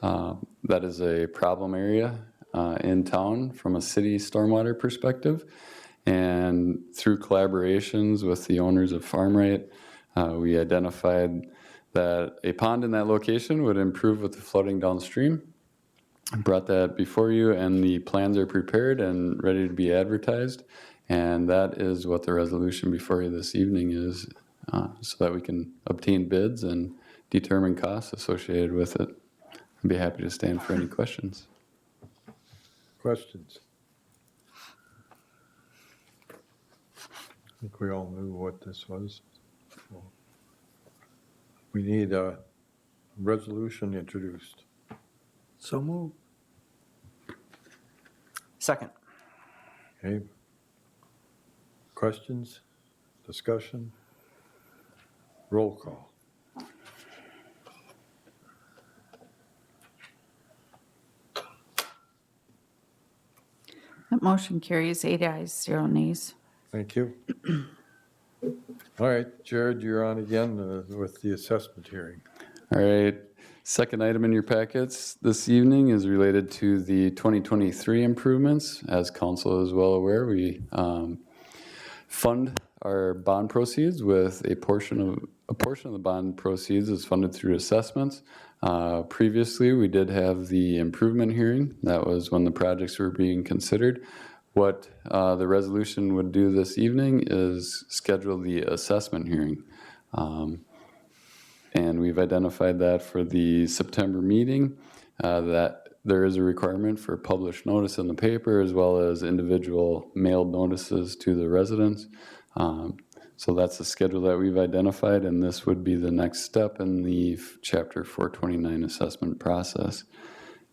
That is a problem area in town from a city stormwater perspective. And through collaborations with the owners of Farm Right, we identified that a pond in that location would improve with the flooding downstream. Brought that before you, and the plans are prepared and ready to be advertised. And that is what the resolution before you this evening is, so that we can obtain bids and determine costs associated with it. I'd be happy to stand for any questions. Questions? I think we all knew what this was. We need a resolution introduced. So move. Second. Okay. Questions? Discussion? Roll call. That motion carries 8 ayes, 0 nays. Thank you. All right, Jared, you're on again with the assessment hearing. All right. Second item in your packets this evening is related to the 2023 improvements. As council is well aware, we fund our bond proceeds with a portion of the bond proceeds is funded through assessments. Previously, we did have the improvement hearing. That was when the projects were being considered. What the resolution would do this evening is schedule the assessment hearing. And we've identified that for the September meeting, that there is a requirement for published notice in the paper as well as individual mailed notices to the residents. So that's the schedule that we've identified, and this would be the next step in the Chapter 429 assessment process.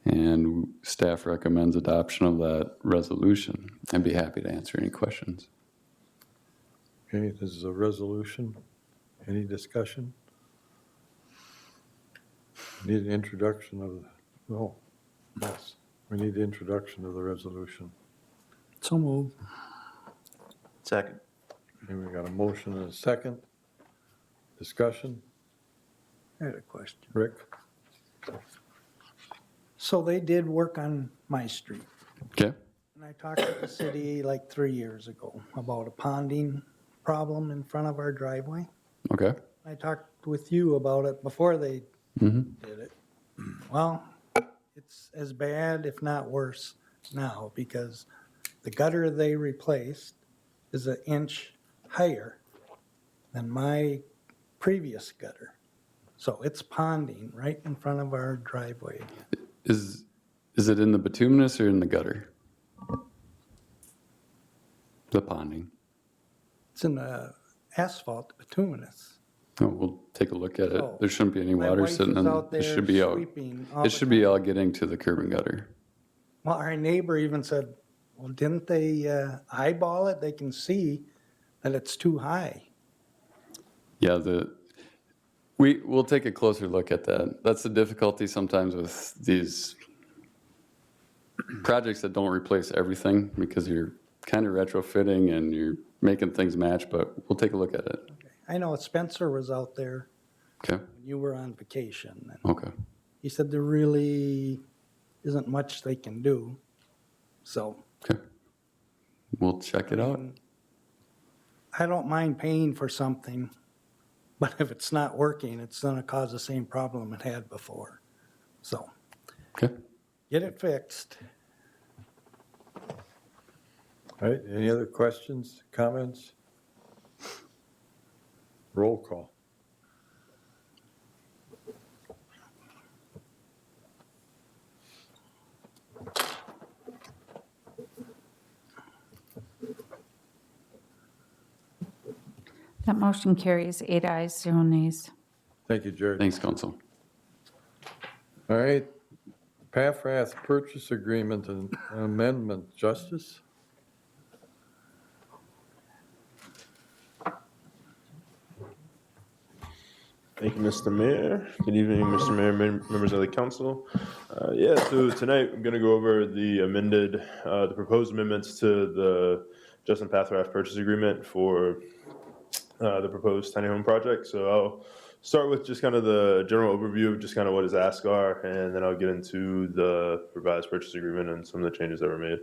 And staff recommends adoption of that resolution. I'd be happy to answer any questions. Okay, this is a resolution. Any discussion? Need an introduction of yes, we need the introduction of the resolution. So move. Second. Okay, we got a motion and a second. Discussion? I had a question. Rick? So they did work on my street. Okay. And I talked to the city like 3 years ago about a ponding problem in front of our driveway. Okay. I talked with you about it before they did it. Well, it's as bad, if not worse, now because the gutter they replaced is an inch higher than my previous gutter. So it's ponding right in front of our driveway. Is it in the bituminous or in the gutter? The ponding. It's in the asphalt bituminous. Oh, we'll take a look at it. Oh, There shouldn't be any my water wife sitting is in. out It there should be out. sweeping all It the should be all getting to the curb and gutter. Well, our neighbor even said, well, didn't they eyeball it? They can see that it's too high. Yeah, we'll take a closer look at that. That's the difficulty sometimes with these projects that don't replace everything because you're kind of retrofitting and you're making things match, but we'll take a look at it. I know Spencer was out there Okay, when you were on vacation. And okay. he said there really isn't much they can do. So We'll check it out. I don't mind paying for something, but if it's not working, it's going to cause the same problem it had before. So Okay. get it fixed. All right, any other questions, comments? Roll call. That motion carries 8 ayes, 0 nays. Thank you, Jared. Thanks, Council. All right, Pathrath Purchase Agreement and Amendment, Justice? Thank you, Mr. Mayor. Good evening, Mr. Mayor, members of the council. Yeah, so tonight I'm going to go over the proposed amendments to the Justin Pathrath Purchase Agreement for the proposed tiny home project. So I'll start with just kind of the general overview of just kind of what his asks are, and then I'll get into the revised purchase agreement and some of the changes that were made.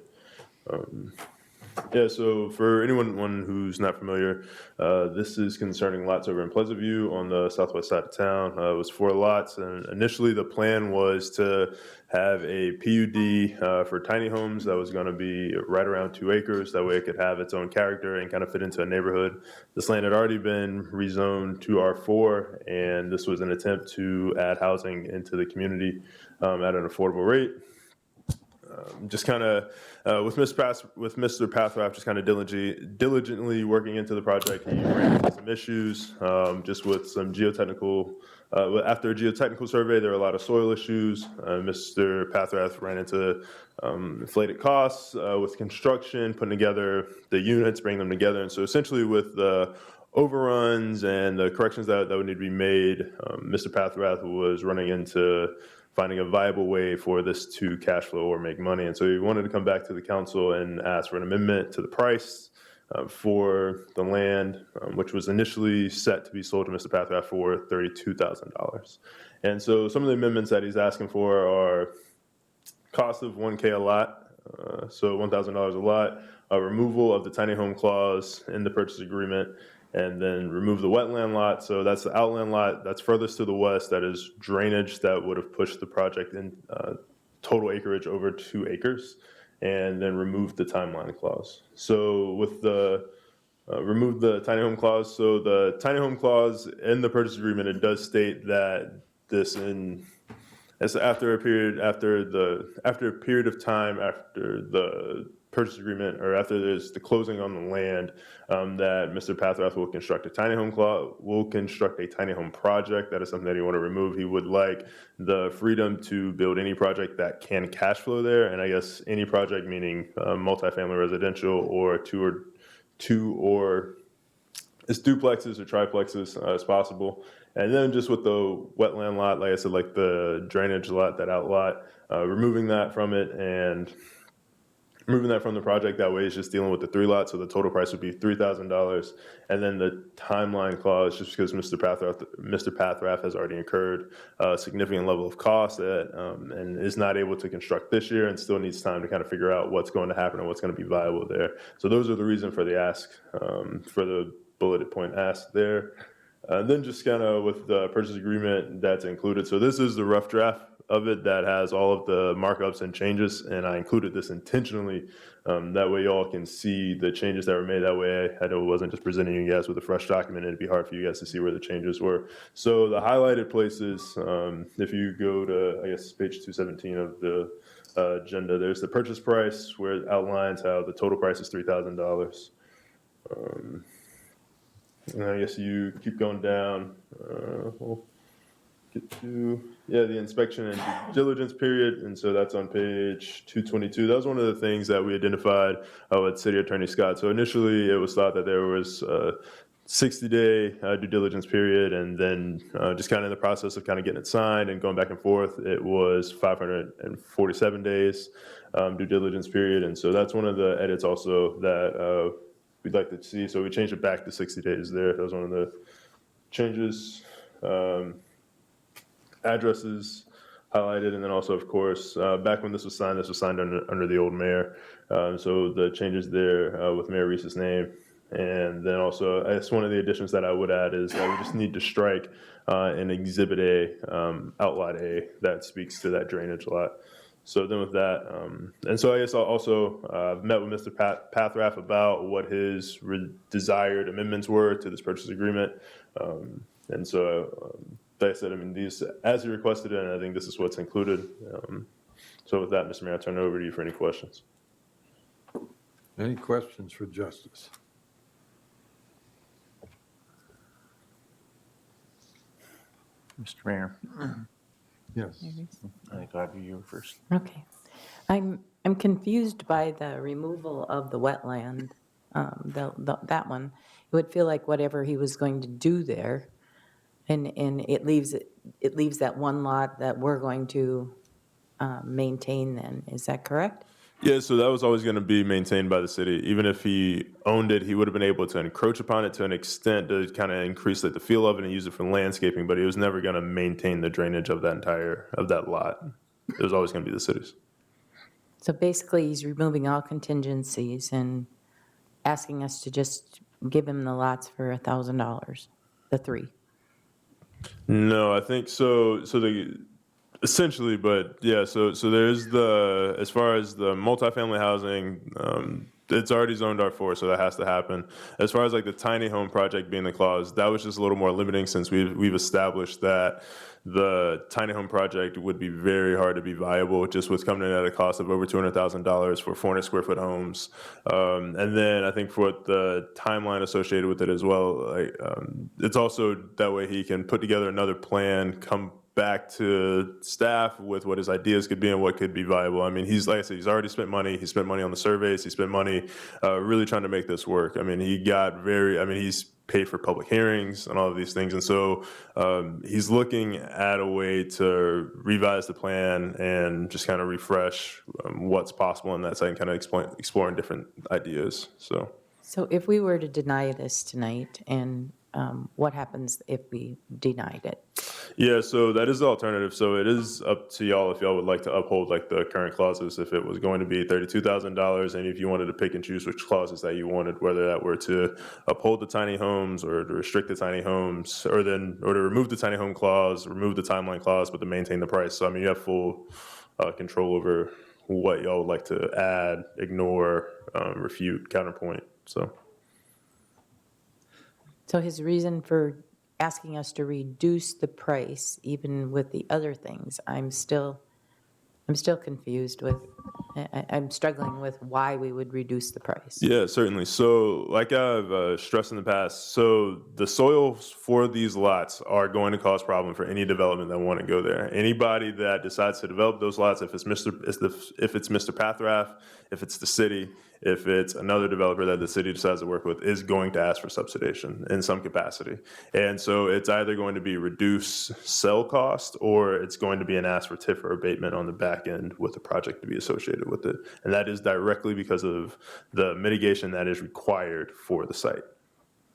Yeah, so for anyone who's not familiar, this is concerning lots over in Pleasant View on the southwest side of town. It was 4 lots, and initially the plan was to have a PUD for tiny homes that was going to be right around 2 acres. That way it could have its own character and kind of fit into a neighborhood. This land had already been rezoned to R4, and this was an attempt to add housing into the community at an affordable rate. Just kind of with Mr. Pathrath, just kind of diligently working into the project. He ran into some issues, just with some geotechnical. After a geotechnical survey, there were a lot of soil issues. Mr. Pathrath ran into inflated costs with construction, putting together the units, bringing them together, and so essentially with the overruns and the corrections that would need to be made, Mr. Pathrath was running into finding a viable way for this to cash flow or make money. And so he wanted to come back to the council and ask for an amendment to the price for the land, which was initially set to be sold to Mr. Pathrath for $32,000. And so some of the amendments that he's asking for are cost of $1,000 a lot, so $1,000 a lot, removal of the tiny home clause in the purchase agreement, and then remove the wetland lot. So that's the outland lot that's furthest to the west. That is drainage that would have pushed the project in total acreage over 2 acres, and then remove the timeline clause. So with the remove the tiny home clause. So the tiny home clause in the purchase agreement, it does state that this as after a period of time after the purchase agreement, or after there's the closing on the land, that Mr. Pathrath will construct a tiny home project. That is something that he want to remove. He would like the freedom to build any project that can cash flow there, and I guess any project meaning multifamily residential or two or as duplexes or triplexes as possible. And then just with the wetland lot, like I said, like the drainage lot, that outlot, removing that from it and moving that from the project. That way it's just dealing with the 3 lots, so the total price would be $3,000. And then the timeline clause, just because Mr. Pathrath has already incurred a significant level of cost and is not able to construct this year and still needs time to kind of figure out what's going to happen and what's going to be viable there. So those are the reason for the ask, for the bulleted point ask there. Then just kind of with the purchase agreement that's included. So this is the rough draft of it that has all of the markups and changes, and I included this intentionally. That way y'all can see the changes that were made. That way I know it wasn't just presenting you guys with a fresh document. It'd be hard for you guys to see where the changes were. So the highlighted places, if you go to, I guess, page 217 of the agenda, there's the purchase price where it outlines how the total price is $3,000. And I guess you keep going down. We'll get to, the inspection and due diligence period. And so that's on page 222. That was one of the things that we identified with City Attorney Scott. So initially it was thought that there was a 60-day due diligence period. And then just kind of in the process of kind of getting it signed and going back and forth, it was 547 days due diligence period. And so that's one of the edits also that we'd like to see. So we changed it back to 60 days there. That was one of the changes. Addresses highlighted, and then also, of course, back when this was signed under the old mayor. So the changes there with Mayor Reese's name. And then also, I guess one of the additions that I would add is that we just need to strike in Exhibit A, Outlot A, that speaks to that drainage lot. So then with that, and so I guess I'll also met with Mr. Pathraff about what his desired amendments were to this purchase agreement. And so, like I said, I mean, these, as he requested it, and I think this is what's included. So with that, Mr. Mayor, I'll turn it over to you for any questions. Any questions for Justice? Mr. Mayor, Yes. I think I'll have you first. Okay. I'm confused by the removal of the wetland, that one. It would feel like whatever he was going to do there, and it leaves that one lot that we're going to maintain then. Is that correct? Yeah, so that was always going to be maintained by the city. Even if he owned it, he would have been able to encroach upon it to an extent to kind of increase like the feel of it and use it for landscaping, but he was never going to maintain the drainage of that lot. It was always going to be the city's. So basically, he's removing all contingencies and asking us to just give him the lots for $1,000, the 3. No, I think so. Essentially, but yeah, so there's as far as the multifamily housing, it's already zoned R4, so that has to happen. As far as like the tiny home project being the clause, that was just a little more limiting since we've established that the tiny home project would be very hard to be viable, just with coming in at a cost of over $200,000 for 400 square foot homes. And then I think for the timeline associated with it as well, it's also that way he can put together another plan, come back to staff with what his ideas could be and what could be viable. I mean, like I said, he's already spent money. He spent money on the surveys. He spent money really trying to make this work. I mean, he's paid for public hearings and all of these things. And so he's looking at a way to revise the plan and just kind of refresh what's possible in that site and kind of exploring different ideas. So if we were to deny this tonight, and what happens if we denied it? Yeah, so that is the alternative. So it is up to y'all if y'all would like to uphold like the current clauses, if it was going to be $32,000, and if you wanted to pick and choose which clauses that you wanted, whether that were to uphold the tiny homes or to restrict the tiny homes, or to remove the tiny home clause, remove the timeline clause, but to maintain the price. So I mean, you have full control over what y'all would like to add, ignore, refute, counterpoint. So his reason for asking us to reduce the price, even with the other things, I'm still confused with. I'm struggling with why we would reduce the price. Yeah, certainly. So like I've stressed in the past, so the soils for these lots are going to cause problem for any development that want to go there. Anybody that decides to develop those lots, if it's Mr. Pathraff, if it's the city, if it's another developer that the city decides to work with, is going to ask for subsidization in some capacity. And so it's either going to be reduce sell cost, or it's going to be an ask for TIF or abatement on the back end with the project to be associated with it. And that is directly because of the mitigation that is required for the site.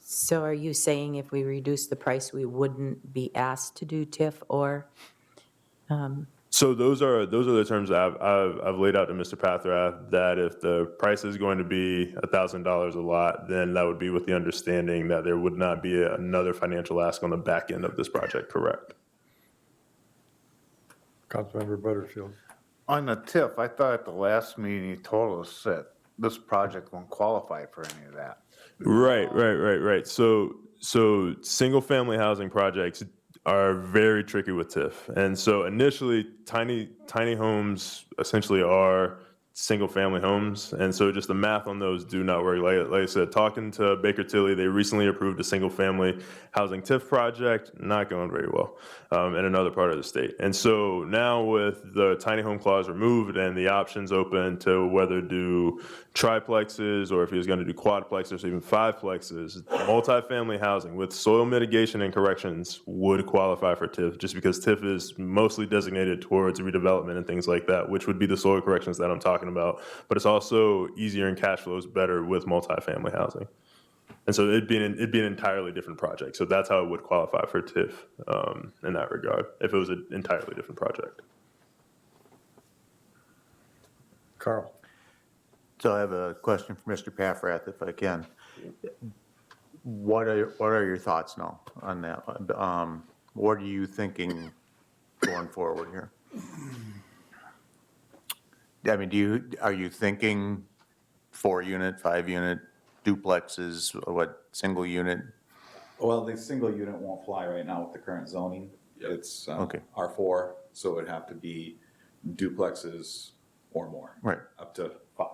So are you saying if we reduce the price, we wouldn't be asked to do TIF or So those are the terms that I've laid out to Mr. Pathrath, that if the price is going to be $1,000 a lot, then that would be with the understanding that there would not be another financial ask on the back end of this project, correct? Councilmember Butterfield. On the TIF, I thought at the last meeting you told us that this project won't qualify for any of that. Right. So single-family housing projects are very tricky with TIF. And so initially, tiny homes essentially are single-family homes. And so just the math on those do not work. Like I said, talking to Baker Tilly, they recently approved a single-family housing TIF project, not going very well, in another part of the state. And so now with the tiny home clause removed and the options open to whether do triplexes or if he was going to do quadplexes or even fiveplexes, multifamily housing with soil mitigation and corrections would qualify for TIF, just because TIF is mostly designated towards redevelopment and things like that, which would be the soil corrections that I'm talking about. But it's also easier and cash flows better with multifamily housing. And so it'd be an entirely different project. So that's how it would qualify for TIF in that regard, if it was an entirely different project. Carl. So I have a question for Mr. Pathrath, if I can. What are your thoughts now on that? What are you thinking going forward here? I mean, are you thinking 4-unit, 5-unit duplexes, what, single unit? Well, the single unit won't fly right now with the current zoning. It's Okay. R4, so it would have to be duplexes or more. Right. Up to 5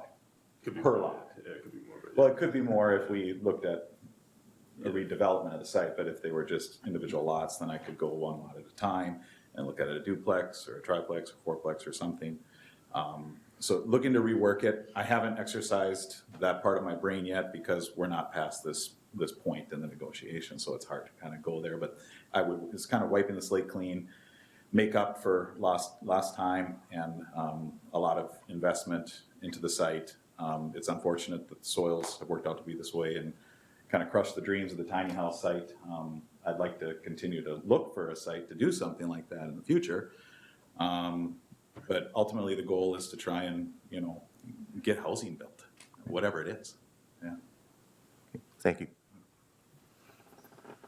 per lot. Yeah, it could be more. Well, it could be more if we looked at a redevelopment of the site, but if they were just individual lots, then I could go one lot at a time and look at a duplex or a triplex or fourplex or something. So looking to rework it. I haven't exercised that part of my brain yet because we're not past this point in the negotiation, so it's hard to kind of go there. But it's kind of wiping the slate clean, make up for lost time and a lot of investment into the site. It's unfortunate that the soils have worked out to be this way and kind of crushed the dreams of the tiny house site. I'd like to continue to look for a site to do something like that in the future. But ultimately, the goal is to try and, get housing built, whatever it is. Yeah. Thank you.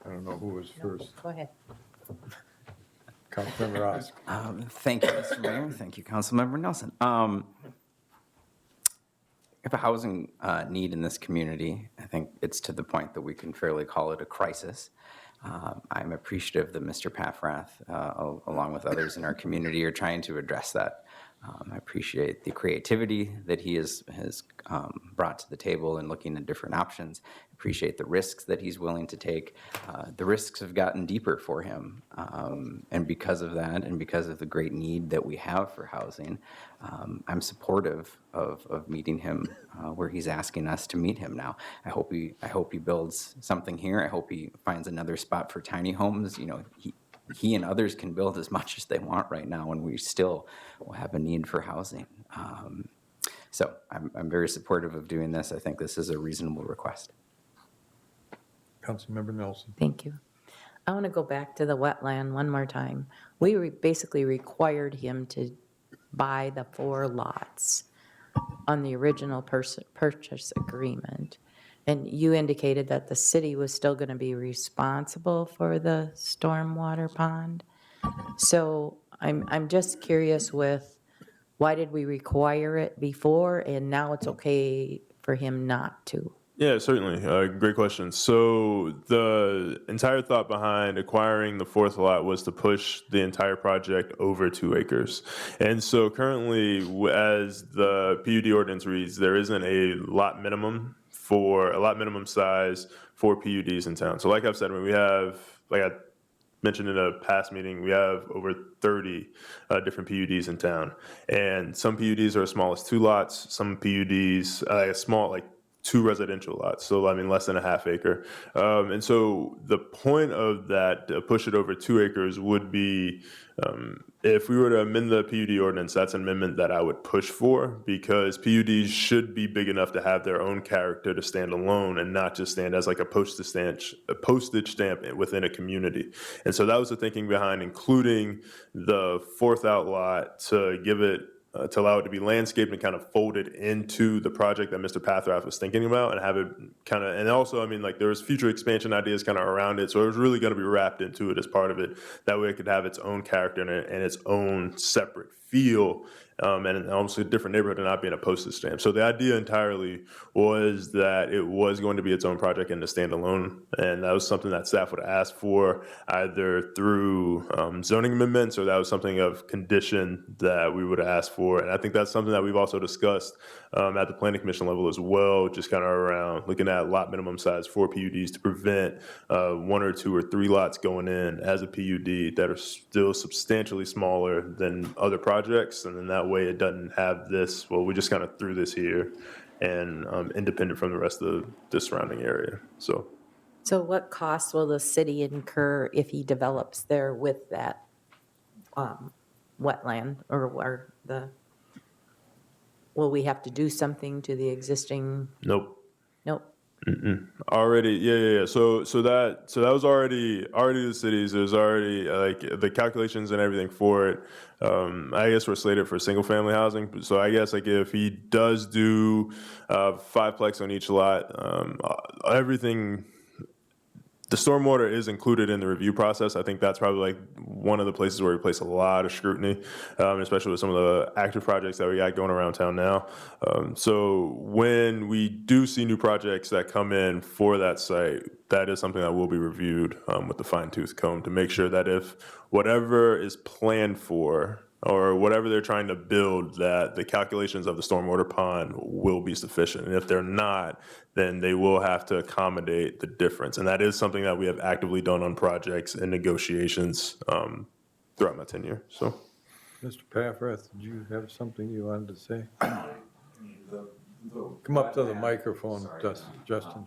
I don't know who was first. Go ahead. Councilmember Ross. Thank you, Mr. Mayor. Thank you, Councilmember Nelson. We have a housing need in this community. I think it's to the point that we can fairly call it a crisis. I'm appreciative that Mr. Pathrath, along with others in our community, are trying to address that. I appreciate the creativity that he has brought to the table in looking at different options. I appreciate the risks that he's willing to take. The risks have gotten deeper for him. And because of that, and because of the great need that we have for housing, I'm supportive of meeting him where he's asking us to meet him now. I hope he builds something here. I hope he finds another spot for tiny homes. He and others can build as much as they want right now, and we still will have a need for housing. So I'm very supportive of doing this. I think this is a reasonable request. Councilmember Nelson. Thank you. I want to go back to the wetland one more time. We basically required him to buy the 4 lots on the original purchase agreement. And you indicated that the city was still going to be responsible for the stormwater pond. So I'm just curious with, why did we require it before and now it's okay for him not to? Yeah, certainly. Great question. So the entire thought behind acquiring the 4th lot was to push the entire project over 2 acres. And so currently, as the PUD ordinance reads, there isn't a lot minimum size for PUDs in town. So like I've said, we have, like I mentioned in a past meeting, we have over 30 different PUDs in town. And some PUDs are as small as 2 lots. Some PUDs, small, like 2 residential lots, so I mean less than a half acre. And so the point of that, push it over 2 acres, would be if we were to amend the PUD ordinance, that's an amendment that I would push for, because PUDs should be big enough to have their own character to stand alone and not just stand as like a postage stamp within a community. And so that was the thinking behind including the 4th outlot to give it to allow it to be landscaped and kind of folded into the project that Mr. Pathrath was thinking about, and have it kind of, and also, I mean, like there was future expansion ideas kind of around it, so it was really going to be wrapped into it as part of it. That way it could have its own character and its own separate feel, and almost a different neighborhood and not being a postage stamp. So the idea entirely was that it was going to be its own project and to stand alone, and that was something that staff would ask for either through zoning amendments, or that was something of condition that we would ask for. And I think that's something that we've also discussed at the planning commission level as well, just kind of around looking at lot minimum size for PUDs to prevent 1 or 2 or 3 lots going in as a PUD that are still substantially smaller than other projects. And then that way it doesn't have this, well, we just kind of threw this here, and independent from the rest of the surrounding area. So what costs will the city incur if he develops there with that wetland, or will we have to do something to the existing? Nope. Nope. Already, yeah. So that was already the cities. There's already like the calculations and everything for it. I guess we're slated for single family housing. So I guess like if he does do 5-plex on each lot, everything. The stormwater is included in the review process. I think that's probably like one of the places where we place a lot of scrutiny, especially with some of the active projects that we got going around town now. So when we do see new projects that come in for that site, that is something that will be reviewed with the fine-tooth comb to make sure that if whatever is planned for or whatever they're trying to build, that the calculations of the stormwater pond will be sufficient. And if they're not, then they will have to accommodate the difference. And that is something that we have actively done on projects and negotiations throughout my tenure. So, Mr. Pathrath, did you have something you wanted to say? Come up to the microphone, Justin.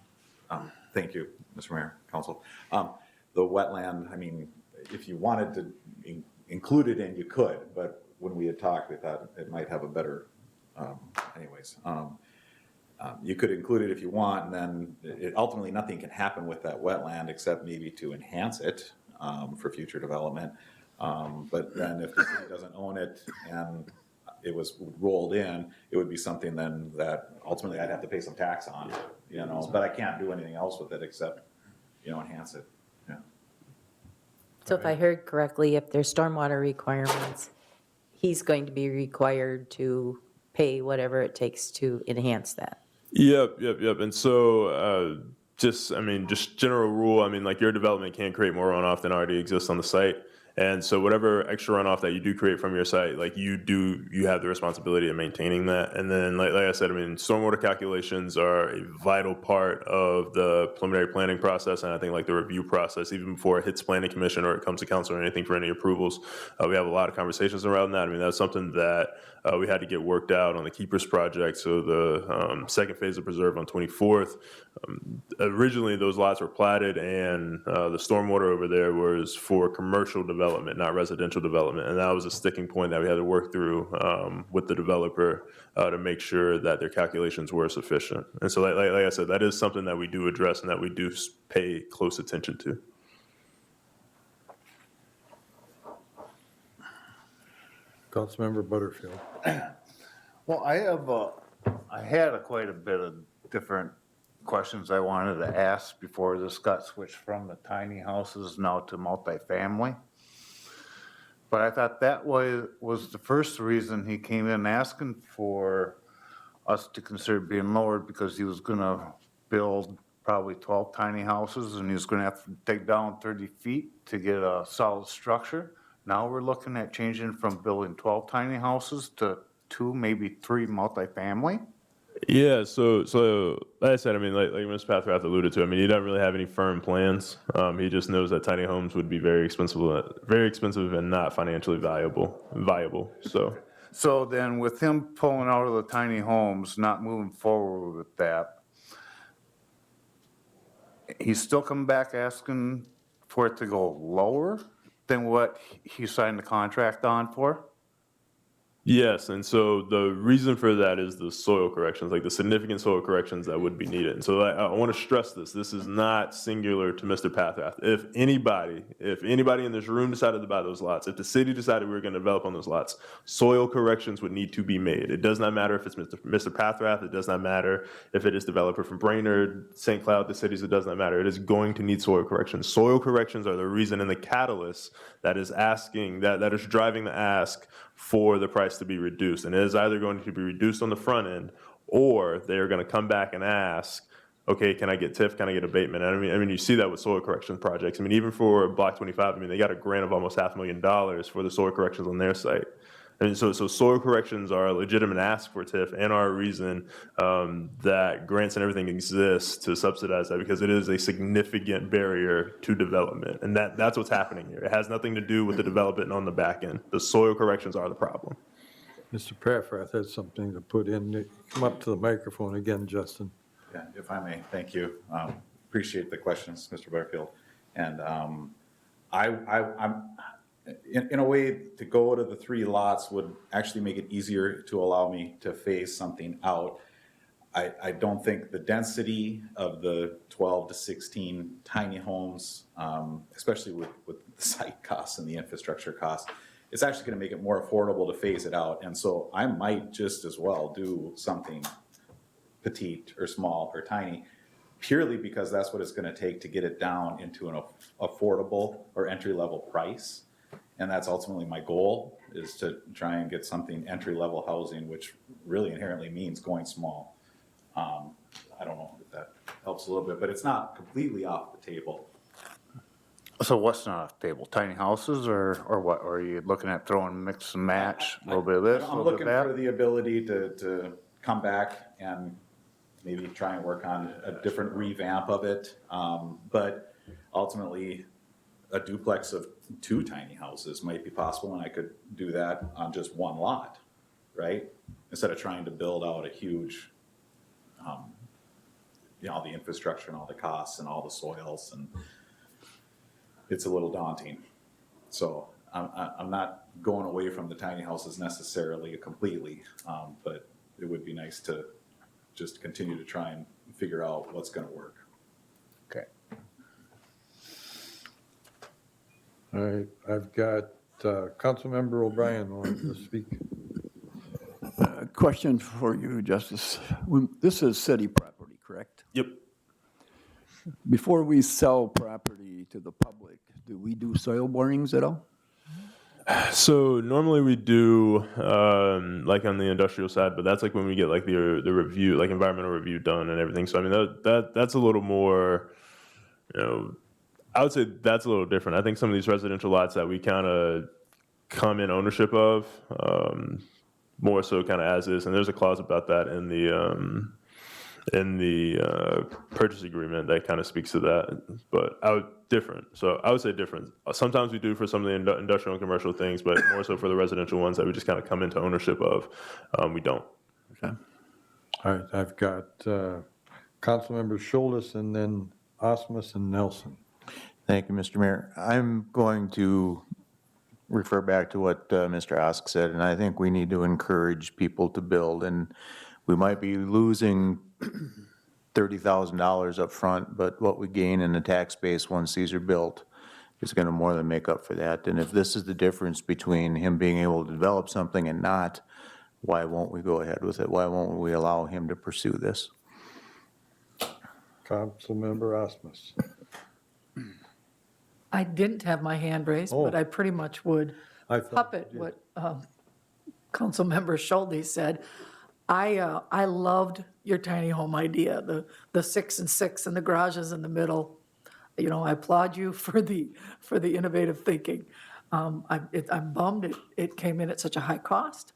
Thank you, Mr. Mayor, Council. The wetland, I mean, if you wanted to include it in, you could, but when we had talked, we thought it might have a better, you could include it if you want, and then ultimately nothing can happen with that wetland except maybe to enhance it for future development. But then if the city doesn't own it and it was rolled in, it would be something then that ultimately I'd have to pay some tax on, but I can't do anything else with it except, enhance it. So if I heard correctly, if there's stormwater requirements, he's going to be required to pay whatever it takes to enhance that. Yep. And so just general rule, like your development can't create more runoff than already exists on the site. And so whatever extra runoff that you do create from your site, you have the responsibility of maintaining that. And then like I said, stormwater calculations are a vital part of the preliminary planning process. And I think the review process, even before it hits planning commission or it comes to council or anything for any approvals, we have a lot of conversations around that. That's something that we had to get worked out on the Keepers project. So the second phase of Preserve on 24th, originally those lots were platted and the stormwater over there was for commercial development, not residential development. And that was a sticking point that we had to work through with the developer to make sure that their calculations were sufficient. And so like I said, that is something that we do address and that we do pay close attention to. Councilmember Butterfield. Well, I had quite a bit of different questions I wanted to ask before this got switched from the tiny houses now to multifamily. But I thought that was the first reason he came in asking for us to consider being lowered, because he was going to build probably 12 tiny houses and he was going to have to take down 30 feet to get a solid structure. Now we're looking at changing from building 12 tiny houses to 2, maybe 3 multifamily. Yeah, so like I said, like Mr. Pathrath alluded to, he doesn't really have any firm plans. He just knows that tiny homes would be very expensive and not financially viable. So then with him pulling out of the tiny homes, not moving forward with that, he's still coming back asking for it to go lower than what he signed the contract on for? Yes, and so the reason for that is the soil corrections, like the significant soil corrections that would be needed. And so I want to stress this. This is not singular to Mr. Pathrath. If anybody in this room decided to buy those lots, if the city decided we were going to develop on those lots, soil corrections would need to be made. It does not matter if it's Mr. Pathrath. It does not matter if it is developer from Brainerd, St. Cloud, the cities. It does not matter. It is going to need soil corrections. Soil corrections are the reason and the catalyst that is asking, that is driving the ask for the price to be reduced. And it is either going to be reduced on the front end, or they are going to come back and ask, okay, can I get TIF? Can I get abatement? And I mean, you see that with soil correction projects. I mean, even for Block 25, I mean, they got a grant of almost $500,000 for the soil corrections on their site. And so soil corrections are a legitimate ask for TIF and are a reason that grants and everything exist to subsidize that, because it is a significant barrier to development. And that's what's happening here. It has nothing to do with the development on the back end. The soil corrections are the problem. Mr. Pathrath has something to put in. Come up to the microphone again, Justin. Yeah, if I may, thank you. Appreciate the questions, Mr. Butterfield. And I'm in a way, to go to the 3 lots would actually make it easier to allow me to phase something out. I don't think the density of the 12 to 16 tiny homes, especially with the site costs and the infrastructure costs, it's actually going to make it more affordable to phase it out. And so I might just as well do something petite or small or tiny, purely because that's what it's going to take to get it down into an affordable or entry-level price. And that's ultimately my goal, is to try and get something entry-level housing, which really inherently means going small. I don't know if that helps a little bit, but it's not completely off the table. So what's not off the table? Tiny houses or what? Or are you looking at throwing mix and match, a little bit of this, a I'm little bit looking of for that? the ability to come back and maybe try and work on a different revamp of it. But ultimately, a duplex of 2 tiny houses might be possible, and I could do that on just 1 lot, right? Instead of trying to build out a huge, all the infrastructure and all the costs and all the soils, and it's a little daunting. So I'm not going away from the tiny houses necessarily completely, but it would be nice to just continue to try and figure out what's going to work. Okay. All right, I've got Councilmember O'Brien wanting to speak. Question for you, Justice. This is city property, correct? Yep. Before we sell property to the public, do we do soil borings at all? So normally we do like on the industrial side, but that's like when we get like the review, like environmental review done and everything. So I mean that's a little more, I would say that's a little different. I think some of these residential lots that we kind of come in ownership of, more so kind of as is, and there's a clause about that in the purchase agreement that kind of speaks to that. But different. So I would say different. Sometimes we do for some of the industrial and commercial things, but more so for the residential ones that we just kind of come into ownership of, we don't. Okay. All right, I've got Councilmember Schultes and then Osmus and Nelson. Thank you, Mr. Mayor. I'm going to refer back to what Mr. Osk said, and I think we need to encourage people to build, and we might be losing $30,000 up front, but what we gain in the tax base once these are built is going to more than make up for that. And if this is the difference between him being able to develop something and not, why won't we go ahead with it? Why won't we allow him to pursue this? Councilmember Osmus. I didn't have my hand raised, but I pretty much would I thought puppet what Councilmember Schultes said. I loved your tiny home idea, the 6 and 6 and the garages in the middle. You know, I applaud you for the innovative thinking. I'm bummed it came in at such a high cost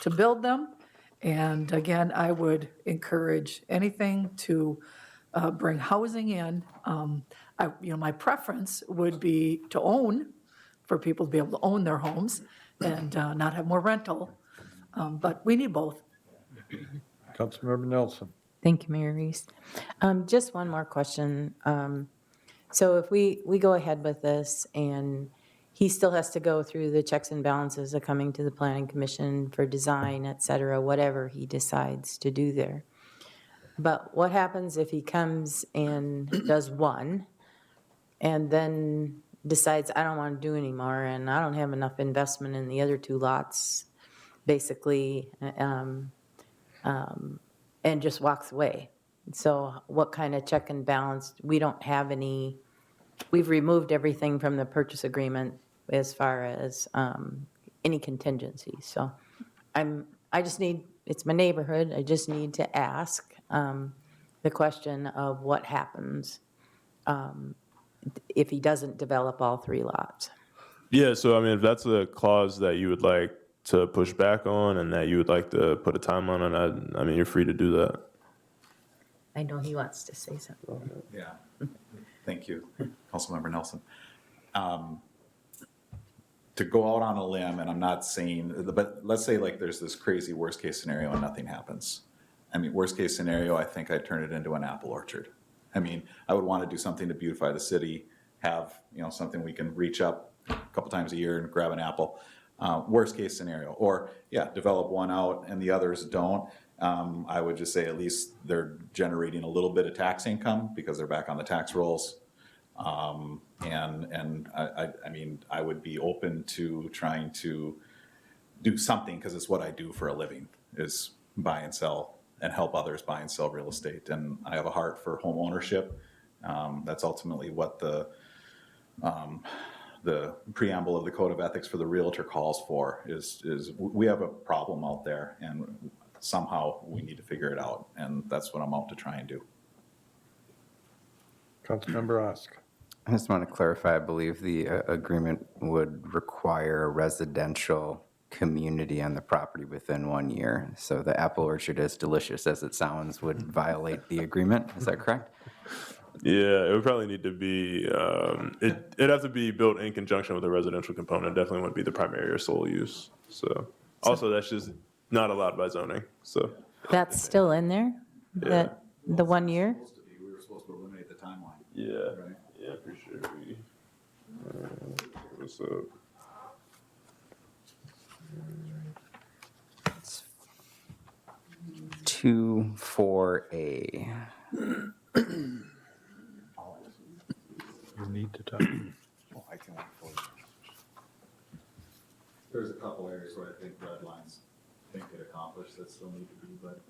to build them. And again, I would encourage anything to bring housing in. My preference would be to own, for people to be able to own their homes and not have more rental. But we need both. Councilmember Nelson. Thank you, Mayor Reese. Just one more question. So if we go ahead with this and he still has to go through the checks and balances of coming to the planning commission for design, et cetera, whatever he decides to do there. But what happens if he comes and does one and then decides, I don't want to do anymore and I don't have enough investment in the other 2 lots, basically, and just walks away? So what kind of check and balance? We don't have any, we've removed everything from the purchase agreement as far as any contingencies. So I just need, it's my neighborhood, I just need to ask the question of what happens if he doesn't develop all 3 lots. Yeah, so I mean, if that's a clause that you would like to push back on and that you would like to put a timeline on, I mean, you're free to do that. I know he wants to say something. Yeah, thank you, Councilmember Nelson. To go out on a limb, and I'm not saying, but let's say like there's this crazy worst case scenario and nothing happens. I mean, worst case scenario, I think I'd turn it into an apple orchard. I mean, I would want to do something to beautify the city, have, something we can reach up a couple times a year and grab an apple. Worst case scenario, or develop one out and the others don't. I would just say at least they're generating a little bit of tax income because they're back on the tax rolls. And I mean, I would be open to trying to do something, because it's what I do for a living, is buy and sell and help others buy and sell real estate. And I have a heart for home ownership. That's ultimately what the preamble of the Code of Ethics for the Realtor calls for, is we have a problem out there and somehow we need to figure it out. And that's what I'm out to try and do. Councilmember Osk. I just want to clarify, I believe the agreement would require a residential community on the property within 1 year. So the apple orchard, as delicious as it sounds, would violate the agreement. Is that correct? Yeah, it would probably need to be, it'd have to be built in conjunction with a residential component. Definitely wouldn't be the primary or sole use. So also that's just not allowed by zoning, so. That's still in there? Yeah. The 1 year? We were supposed to eliminate the timeline. Yeah, Right. yeah, for sure. What's up? Two, 4A. You need to talk. I can wait for you. There's a couple areas where I think red lines think get accomplished that still need to be, but.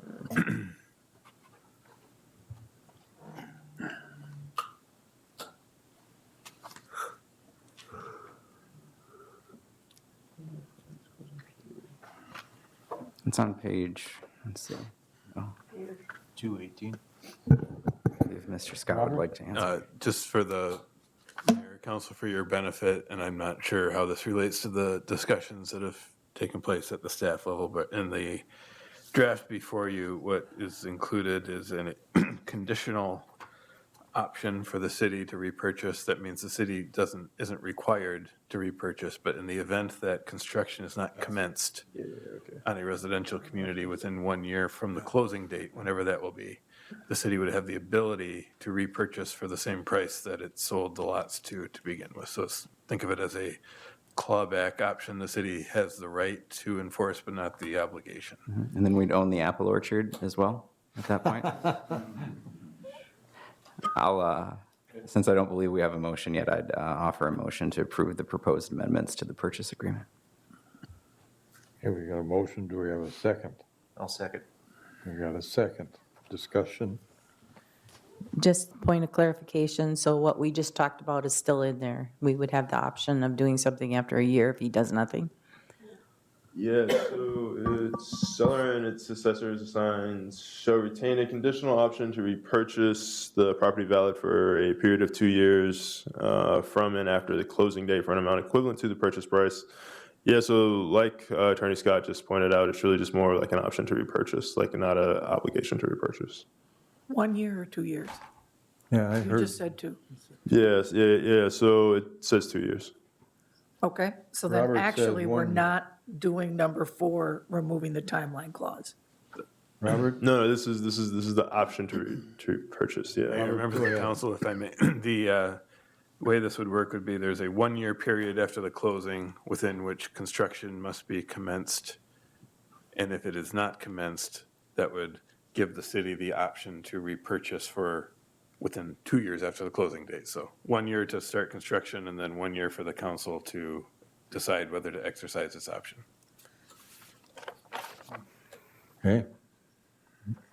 It's on page, let's see. 218. If Mr. Scott would like to answer. Just for the Mayor, Council, for your benefit, and I'm not sure how this relates to the discussions that have taken place at the staff level, but in the draft before you, what is included is a conditional option for the city to repurchase. That means the city isn't required to repurchase, but in the event that construction is not commenced on a residential community within 1 year from the closing date, whenever that will be, the city would have the ability to repurchase for the same price that it sold the lots to begin with. So think of it as a clawback option. The city has the right to enforce, but not the obligation. And then we'd own the apple orchard as well at that point. Since I don't believe we have a motion yet, I'd offer a motion to approve the proposed amendments to the purchase agreement. Okay, we got a motion. Do we have a second? I'll second. We got a second. Discussion. Just point of clarification, so what we just talked about is still in there. We would have the option of doing something after a year if he does nothing. Yeah, so it's seller and its successors assigns shall retain a conditional option to repurchase the property valid for a period of 2 years from and after the closing date for an amount equivalent to the purchase price. Yeah, so like Attorney Scott just pointed out, it's really just more like an option to repurchase, like not an obligation to repurchase. 1 year or 2 years? Yeah, I You heard. just said 2. Yes, yeah, so it says 2 years. Okay, so then Robert said actually, we're 1 year. not doing number 4, removing the timeline clause. Robert? No, this is the option to purchase. Yeah. Mayor, members of the council, if I may, the way this would work would be there's a 1-year period after the closing within which construction must be commenced. And if it is not commenced, that would give the city the option to repurchase for within 2 years after the closing date. So 1 year to start construction and then 1 year for the council to decide whether to exercise this option. Okay.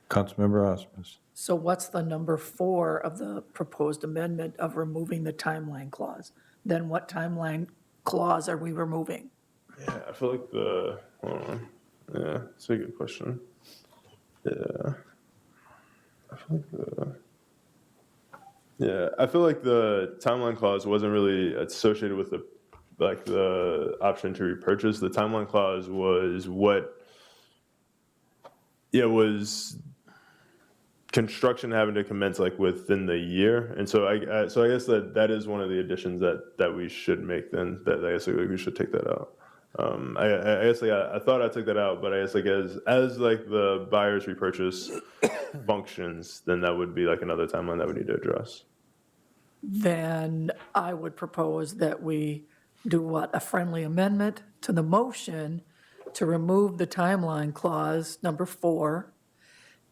Councilmember Osmus. So what's the number 4 of the proposed amendment of removing the timeline clause? Then what timeline clause are we removing? Yeah, I feel like hold on. Yeah, it's a good question. Yeah. I feel like the timeline clause wasn't really associated with the option to repurchase. The timeline clause was was construction having to commence like within the year. And so I guess that is one of the additions that we should make then, that I guess we should take that out. I guess I thought I took that out, but I guess as the buyer's repurchase functions, then that would be like another timeline that we need to address. Then I would propose that we do a friendly amendment to the motion to remove the timeline clause, number 4,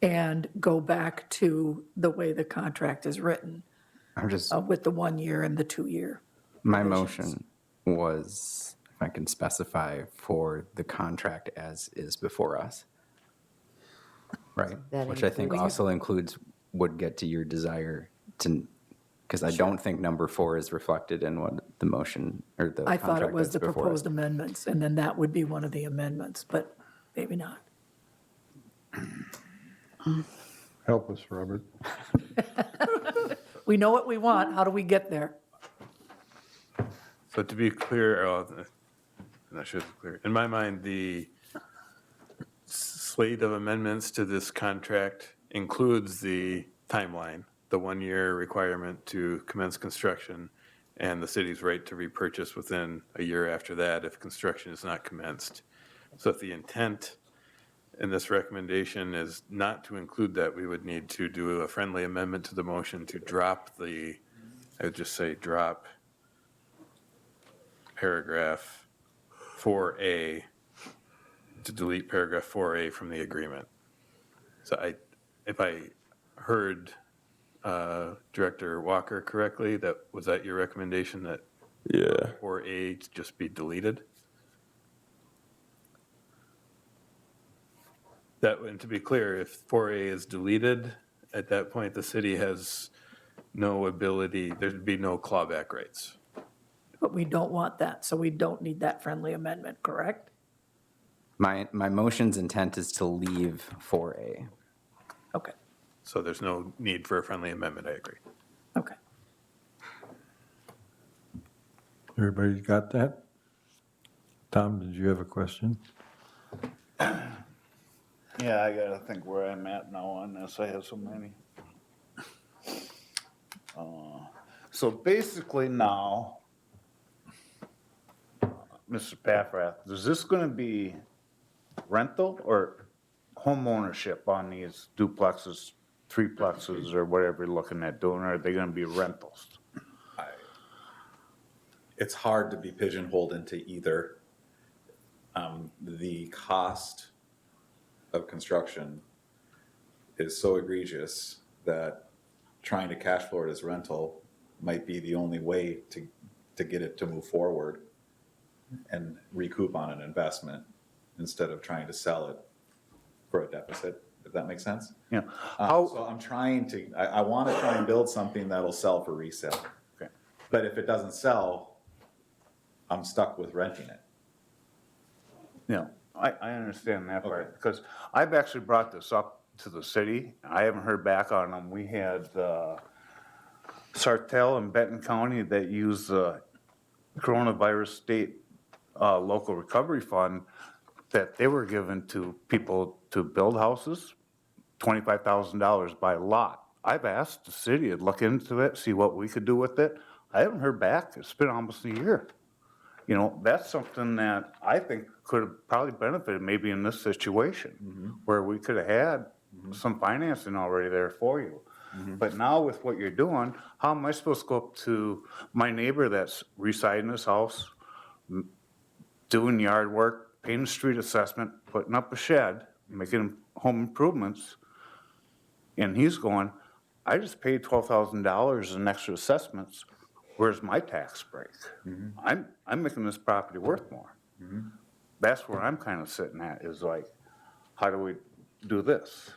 and go back to the way the contract is written. I'm just, with the 1 year and the 2 year. my motion was, if I can specify, for the contract as is before us. Right? That Which I think includes- also includes, would get to your desire to, because I don't think number 4 is reflected in what the motion or the I thought it contract was that's the before us. proposed amendments, and then that would be one of the amendments, but maybe not. Help us, Robert. We know what we want, how do we get there? So to be clear, I'm not sure it's clear. In my mind, the slate of amendments to this contract includes the timeline, the 1-year requirement to commence construction, and the city's right to repurchase within a year after that if construction is not commenced. So if the intent in this recommendation is not to include that, we would need to do a friendly amendment to the motion to drop I would just say drop paragraph 4A, to delete paragraph 4A from the agreement. So if I heard Director Walker correctly, was that your recommendation, that 4A just be deleted? And to be clear, if 4A is deleted, at that point, the city has no ability, there'd be no clawback rights. But we don't want that, so we don't need that friendly amendment, correct? My motion's intent is to leave 4A. Okay, So there's no need for a friendly amendment, I agree. okay. Everybody got that? Tom, did you have a question? Yeah, I gotta think where I'm at now on this. I have so many. So basically now, Mr. Paffrath, is this gonna be rental or home ownership on these duplexes, threeplexes, or whatever you're looking at doing? Or are they gonna be rentals? It's hard to be pigeonholed into either. The cost of construction is so egregious that trying to cash flow it as rental might be the only way to get it to move forward and recoup on an investment instead of trying to sell it for a deficit, if that makes sense. Yeah. So I'm trying to, I want to try and build something that'll sell for resale. Okay. But if it doesn't sell, I'm stuck with renting it. Yeah, I understand that part, because I've actually brought this up to the city. I haven't heard back on them. We had Sartell in Benton County that used the coronavirus state local recovery fund that they were given to people to build houses, $25,000 by lot. I've asked the city to look into it, see what we could do with it. I haven't heard back. It's been almost a year. You know, that's something that I think could have probably benefited maybe in this situation, where we could have had some financing already there for you. But now with what you're doing, how am I supposed to go up to my neighbor that's residing his house, doing yard work, paying a street assessment, putting up a shed, making home improvements, and he's going, I just paid $12,000 in extra assessments. Where's my tax break? I'm making this property worth more. That's where I'm kind of sitting at, is like, how do we do this?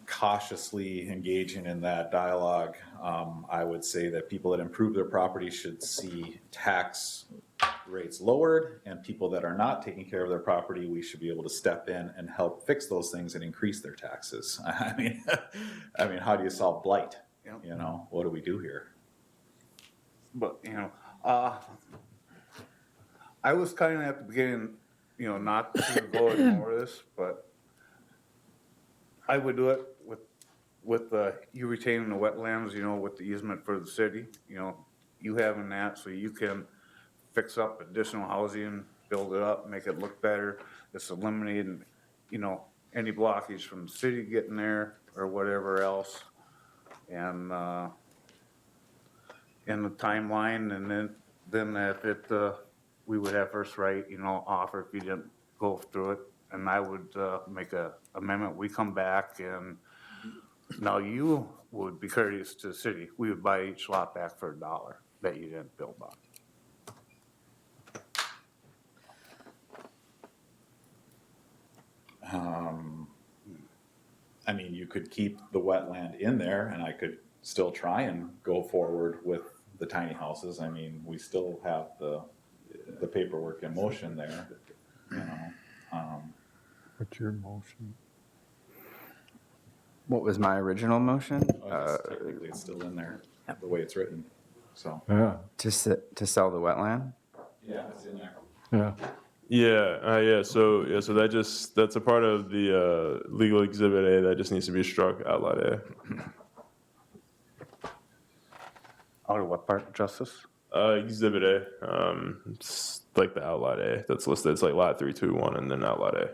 Cautiously engaging in that dialogue, I would say that people that improve their property should see tax rates lowered, and people that are not taking care of their property, we should be able to step in and help fix those things and increase their taxes. I mean, how do you solve blight? You know, what do we do here? But, you know, I was kind of at the beginning, you know, not to go ignore this, but I would do it with you retaining the wetlands, you know, with the easement for the city, you know, you having that so you can fix up additional housing, build it up, make it look better. It's eliminating, you know, any blockage from the city getting there or whatever else. And in the timeline, and then if it, we would have first right, you know, offer if you didn't go through it. And I would make a amendment. We come back and now you would be courteous to the city. We would buy each lot back for $1 that you didn't build on. I mean, you could keep the wetland in there, and I could still try and go forward with the tiny houses. I mean, we still have the paperwork in motion there, you know. What's your motion? What was my original motion? Technically, it's still in there, the way it's written, so. Yeah, To sell the wetland? Yeah, it's in there. yeah. Yeah, so that's a part of the legal exhibit A that just needs to be struck, outlot A. Out of what part, Justice? Exhibit A, it's like the outlot A that's listed. It's like lot 321 and then outlot A.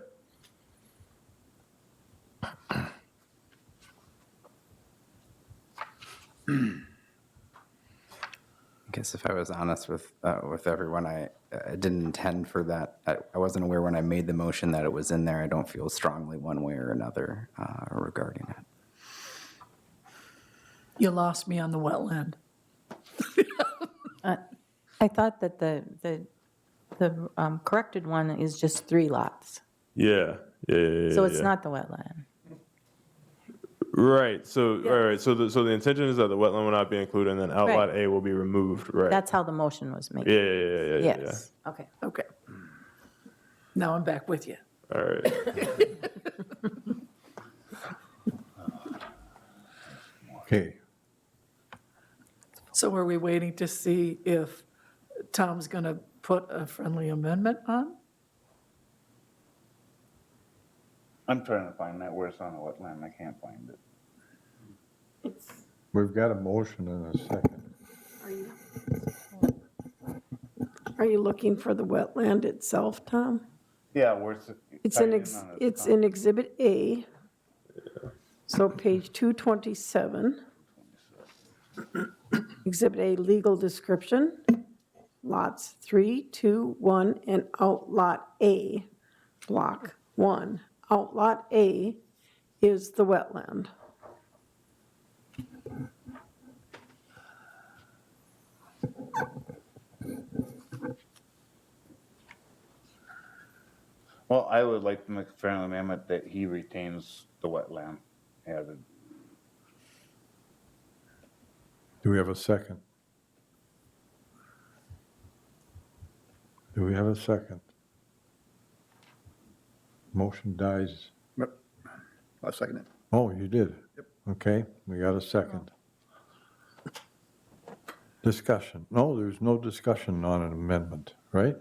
I guess if I was honest with everyone, I didn't intend for that. I wasn't aware when I made the motion that it was in there. I don't feel strongly one way or another regarding it. You lost me on the wetland. I thought that the corrected one is just 3 lots. Yeah. So it's not the wetland. Right. So all right. So the intention is that the wetland will not be included, and then outlot Right. A will be removed. Right. That's how the motion was made. Yeah. Yes. Okay. Okay. Now I'm back with you. All right. Okay, So are we waiting to see if Tom's going to put a friendly amendment on? I'm trying to find that where it's on the wetland. I can't find it. we've got a motion and a second. Are you looking for the wetland itself, Tom? Yeah, where's it? It's in Exhibit A. So page 227. Exhibit A, legal description, lots 3, 2, 1, and outlot A, block 1. Outlot A is the wetland. Well, I would like to make a friendly amendment that he retains the wetland added. Do we have a second? Do we have a second? Motion dies. I'll second it. Oh, you did? Yep. Okay, we got a second. Discussion. No, there's no discussion on an amendment, right?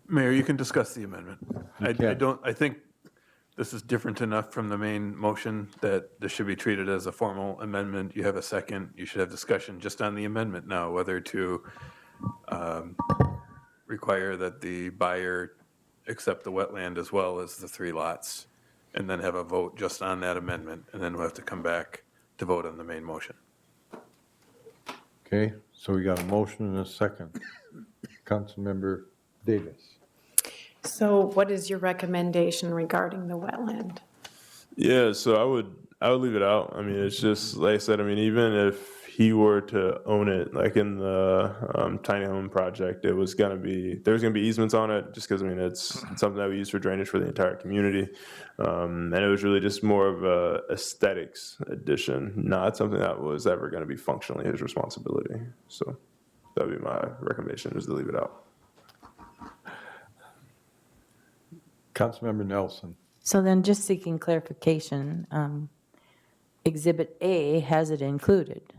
Mayor, you can discuss the amendment. I think this is different enough from the main motion that this should be treated as a formal amendment. You have a second, you should have discussion just on the amendment now, whether to require that the buyer accept the wetland as well as the 3 lots, and then have a vote just on that amendment, and then we'll have to come back to vote on the main motion. Okay, so we got a motion and a second. Councilmember Davis. So what is your recommendation regarding the wetland? Yeah, so I would leave it out. I mean, it's just, like I said, I mean, even if he were to own it, like in the tiny home project, there's gonna be easements on it, just because, I mean, it's something that we use for drainage for the entire community. And it was really just more of a aesthetics addition, not something that was ever gonna be functionally his responsibility. So that'd be my recommendation, is to leave it out. Councilmember Nelson. So then just seeking clarification, Exhibit A has it included.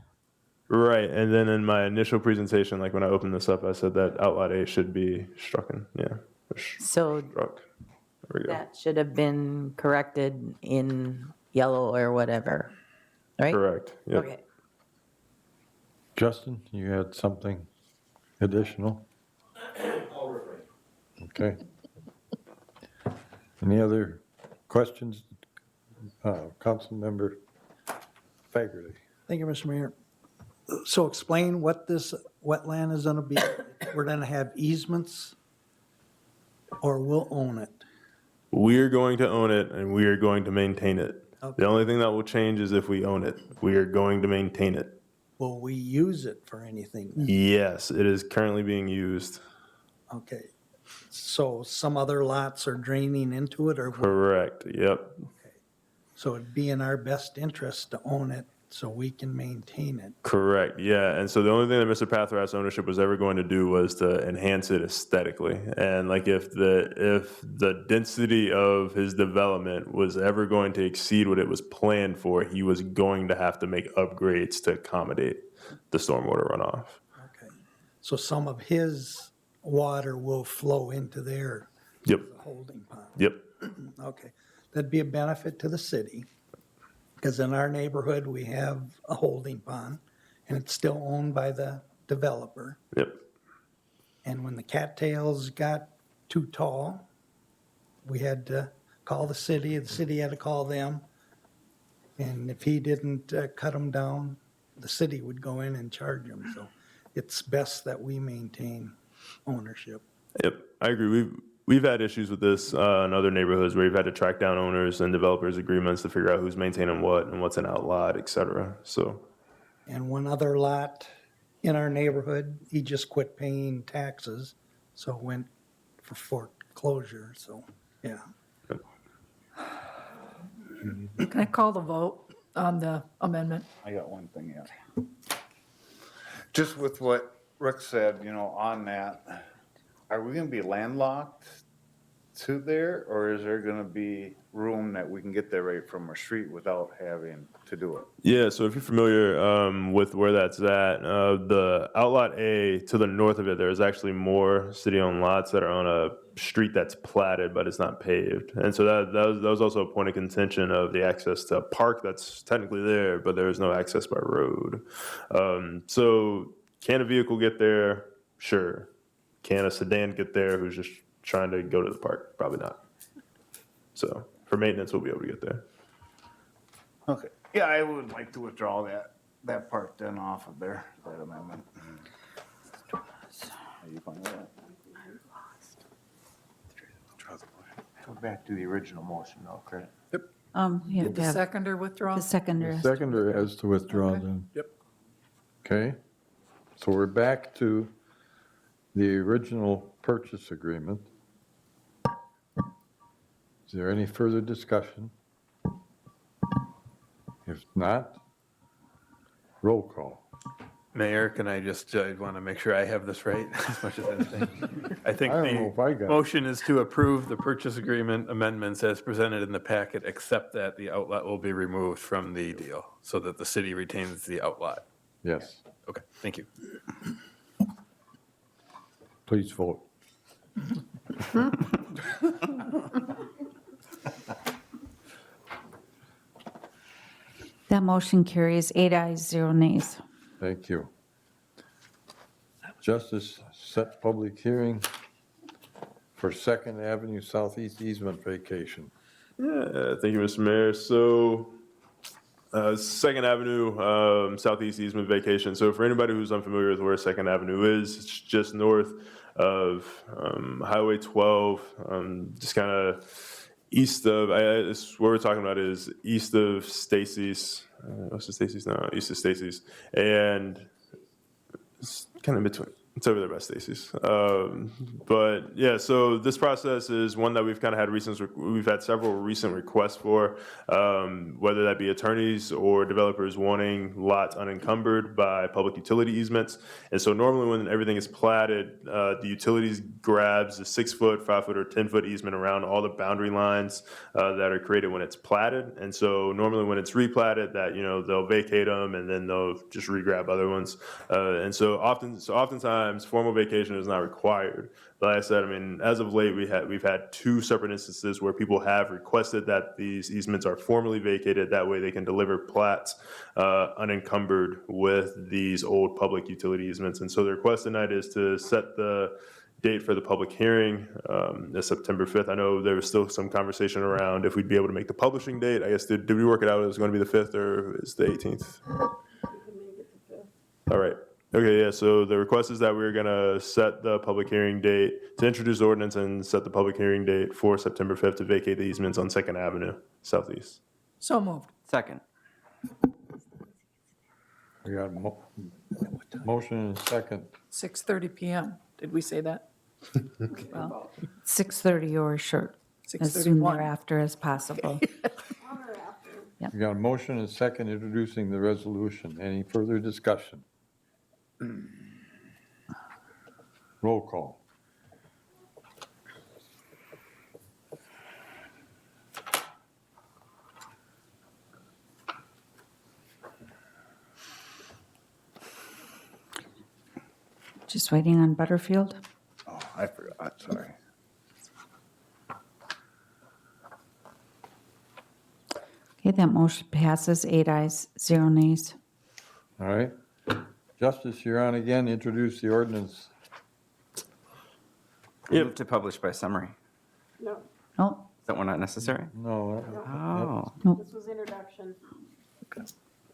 Right, and then in my initial presentation, like when I opened this up, I said that outlot A should be strucken, yeah. So Struck, there we go. that should have been corrected in yellow or whatever, right? Correct, yep. Okay. Justin, you had something additional? Okay. Any other questions? Councilmember Fagerly. Thank you, Mr. Mayor. So explain what this wetland is gonna be. We're gonna have easements, or we'll own it? We are going to own it and we are going to maintain it. Okay. The only thing that will change is if we own it. We are going to maintain it. Will we use it for anything? Yes, it is currently being used. Okay, so some other lots are draining into it, or? Correct, yep. So it'd be in our best interest to own it so we can maintain it. Correct, yeah. And so the only thing that Mr. Pathrath's ownership was ever going to do was to enhance it aesthetically. And like if the density of his development was ever going to exceed what it was planned for, he was going to have to make upgrades to accommodate the stormwater runoff. Okay, so some of his water will flow into their Yep, holding pond. yep. Okay, that'd be a benefit to the city, because in our neighborhood, we have a holding pond, and it's still owned by the developer. Yep. And when the cattails got too tall, we had to call the city had to call them. And if he didn't cut them down, the city would go in and charge him. So it's best that we maintain ownership. Yep, I agree. We've had issues with this in other neighborhoods where we've had to track down owners and developers' agreements to figure out who's maintaining what and what's an outlot, et cetera. So, And one other lot in our neighborhood, he just quit paying taxes, so went for foreclosure, so, yeah. Can I call the vote on the amendment? I got one thing yet. Just with what Rick said, you know, on that, are we gonna be landlocked to there, or is there gonna be room that we can get there right from our street without having to do it? yeah, so if you're familiar with where that's at, the outlot A to the north of it, there's actually more city-owned lots that are on a street that's platted, but it's not paved. And so that was also a point of contention of the access to a park that's technically there, but there is no access by road. So can a vehicle get there? Sure. Can a sedan get there who's just trying to go to the park? Probably not. So for maintenance, we'll be able to get there. Okay, yeah, I would like to withdraw that part then off of there, that amendment. Are you fine with that? Go back to the original motion, though, correct? You have Did to the have seconder withdraw? the seconder. Seconder has to withdraw then. Yep. Okay, so we're back to the original purchase agreement. Is there any further discussion? If not, roll call. Mayor, can I just, want to make sure I have this right as much as anything? I think I don't know if I got the it. motion is to approve the purchase agreement amendments as presented in the packet, except that the outlet will be removed from the deal so that the city retains the outlet. Yes, Okay, thank you. please vote. That motion carries 8 ayes, 0 nays. Thank you. Justice, set public hearing for Second Avenue Southeast easement vacation. Yeah, thank you, Mr. Mayor. So, Second Avenue, Southeast easement vacation. So for anybody who's unfamiliar with where Second Avenue is, it's just north of Highway 12, just kind of east of, what we're talking about is east of Stacy's, what's the Stacy's now? East of Stacy's. And it's kind of in between. It's over there by Stacy's. But yeah, so this process is one that we've kind of had we've had several recent requests for, whether that be attorneys or developers wanting lots unencumbered by public utility easements. And so normally when everything is platted, the utilities grabs a 6-foot, 5-foot, or 10-foot easement around all the boundary lines that are created when it's platted. And so normally when it's replatted, that they'll vacate them and then they'll just re-grab other ones. And so oftentimes formal vacation is not required. But like I said, I mean, as of late, we've had 2 separate instances where people have requested that these easements are formally vacated. That way they can deliver plats unencumbered with these old public utility easements. And so the request tonight is to set the date for the public hearing is September 5th. I know there was still some conversation around if we'd be able to make the publishing date. I guess, did we work it out? It was going to be the 5th or is the 18th? All right. Okay, yeah, so the request is that we're going to set the public hearing date to introduce the ordinance and set the public hearing date for September 5th to vacate the easements on 2nd Avenue Southeast. So moved. Second. We got a motion and a second. 6:30 PM. Did we say that? Well, 6:30 or short, as soon 6:31. thereafter as possible. We got a motion and a second introducing the resolution. Any further discussion? Roll call. Just waiting on Butterfield. Oh, I forgot, sorry. Okay, that motion passes 8 ayes, 0 nays. All right. Justice, you're on again. Introduce the ordinance. Move to publish by summary. No. Oh, Is that one not necessary? No. Oh, This was introduction.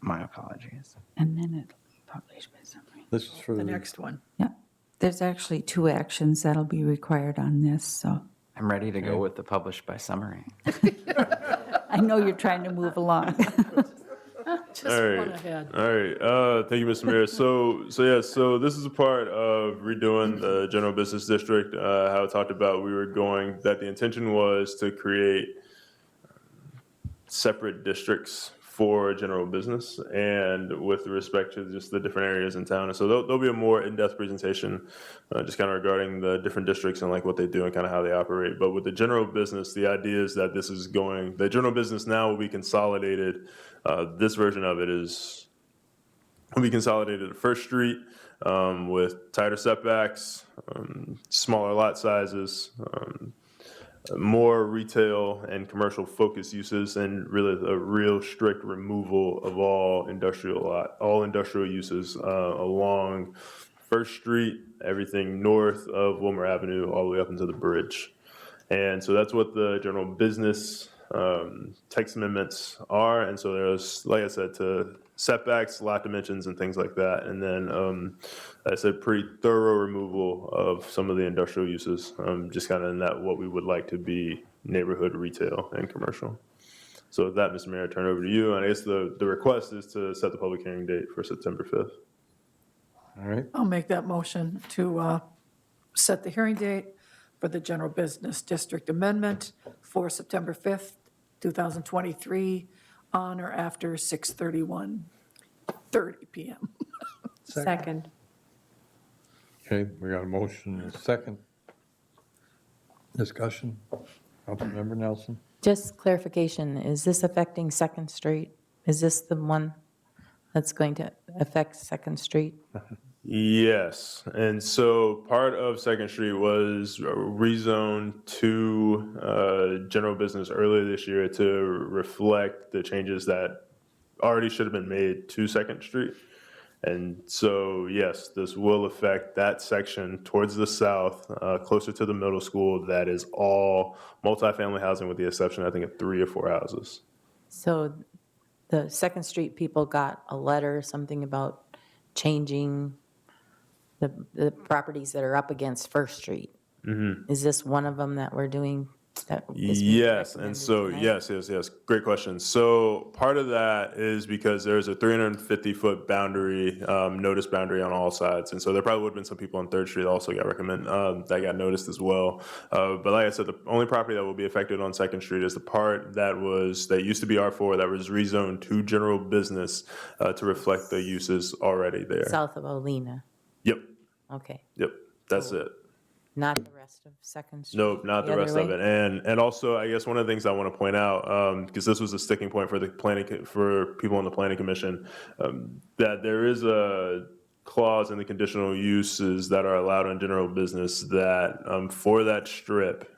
my apologies. and then it'll be published by summary. This is for The next one. Yeah, there's actually 2 actions that'll be required on this, so I'm ready to go with the publish by summary. I know you're trying to move along. Just All right. one ahead. All right. Thank you, Mr. Mayor. So this is a part of redoing the general business district. How I talked about that the intention was to create separate districts for general business and with respect to just the different areas in town. And so there'll be a more in-depth presentation just kind of regarding the different districts and like what they do and kind of how they operate. But with the general business, the idea is that the general business now will be consolidated. This version of it will be consolidated at First Street with tighter setbacks, smaller lot sizes, more retail and commercial focus uses, and really a real strict removal of all industrial uses along First Street, everything north of Willmar Avenue, all the way up into the bridge. And so that's what the general business text amendments are. And so there's, like I said, to setbacks, lot dimensions, and things like that. And then I said pretty thorough removal of some of the industrial uses, just kind of in that what we would like to be neighborhood retail and commercial. So with that, Mr. Mayor, I turn it over to you. And I guess the request is to set the public hearing date for September 5th. All right. I'll make that motion to set the hearing date for the General Business District Amendment for September 5th, 2023, on or after 6:30 PM. Second. Okay, we got a motion and a second. Discussion. Councilmember Nelson? Just clarification, is this affecting Second Street? Is this the one that's going to affect Second Street? Yes, and so part of Second Street was rezoned to general business earlier this year to reflect the changes that already should have been made to Second Street. And so, yes, this will affect that section towards the south, closer to the middle school, that is all multifamily housing with the exception, I think, of 3 or 4 houses. So the Second Street people got a letter, something about changing the properties that are up against First Street. Is this one of them that we're doing? That is being Yes, and recommended so, tonight? yes, great question. So part of that is because there's a 350-foot boundary, notice boundary on all sides. And so there probably would have been some people on Third Street that also got that got noticed as well. But like I said, the only property that will be affected on Second Street is the part that used to be R4, that was rezoned to general business to reflect the uses already there. South of Olena. Yep, Okay. yep, that's it. Not the rest of Second Street? Nope, not the other rest of way? it. And also, I guess one of the things I want to point out, because this was a sticking point for for people on the planning commission, that there is a clause in the conditional uses that are allowed in general business that for that strip,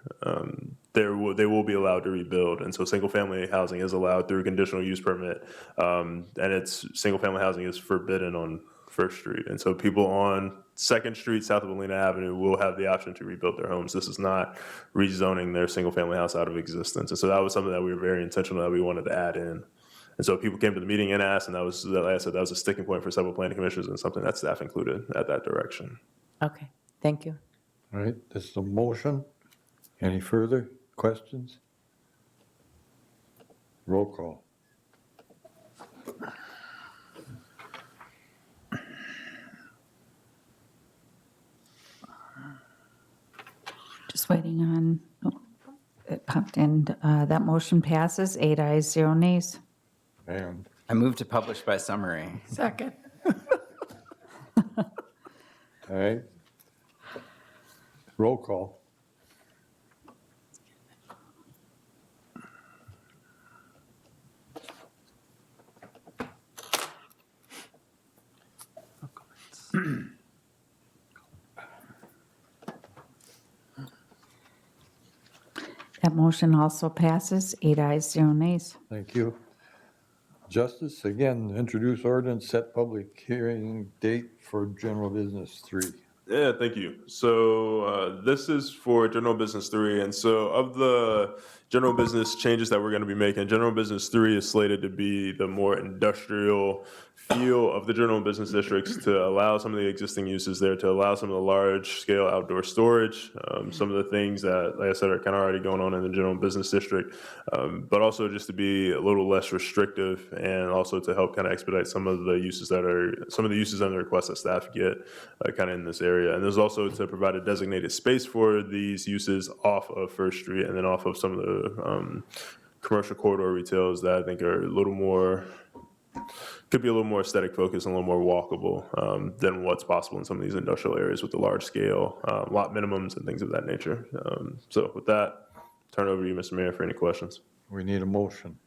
they will be allowed to rebuild. And so single family housing is allowed through a conditional use permit. And single family housing is forbidden on First Street. And so people on Second Street, south of Alena Avenue, will have the option to rebuild their homes. This is not rezoning their single family house out of existence. And so that was something that we were very intentional that we wanted to add in. And so people came to the meeting and asked, and like I said, that was a sticking point for several planning commissioners and something that staff included at that direction. Okay, thank you. All right, this is a motion. Any further questions? Roll call. Just waiting on, it popped in. That motion passes, 8 ayes, 0 nays. And I move to publish by summary. Second. all right. Roll call. That motion also passes, 8 ayes, 0 nays. Thank you. Justice, again, introduce ordinance, set public hearing date for general business 3. Yeah, thank you. So this is for General Business 3. And so of the general business changes that we're going to be making, General Business 3 is slated to be the more industrial feel of the general business districts, to allow some of the existing uses there, to allow some of the large scale outdoor storage, some of the things that, like I said, are kind of already going on in the general business district, but also just to be a little less restrictive, and also to help kind of expedite some of the uses and the requests that staff get kind of in this area. And there's also to provide a designated space for these uses off of First Street and then off of some of the commercial corridor retails that I think are could be a little more aesthetic focused and a little more walkable than what's possible in some of these industrial areas with the large scale lot minimums and things of that nature. So with that, turn it over to you, Mr. Mayor, for any questions. We need a motion.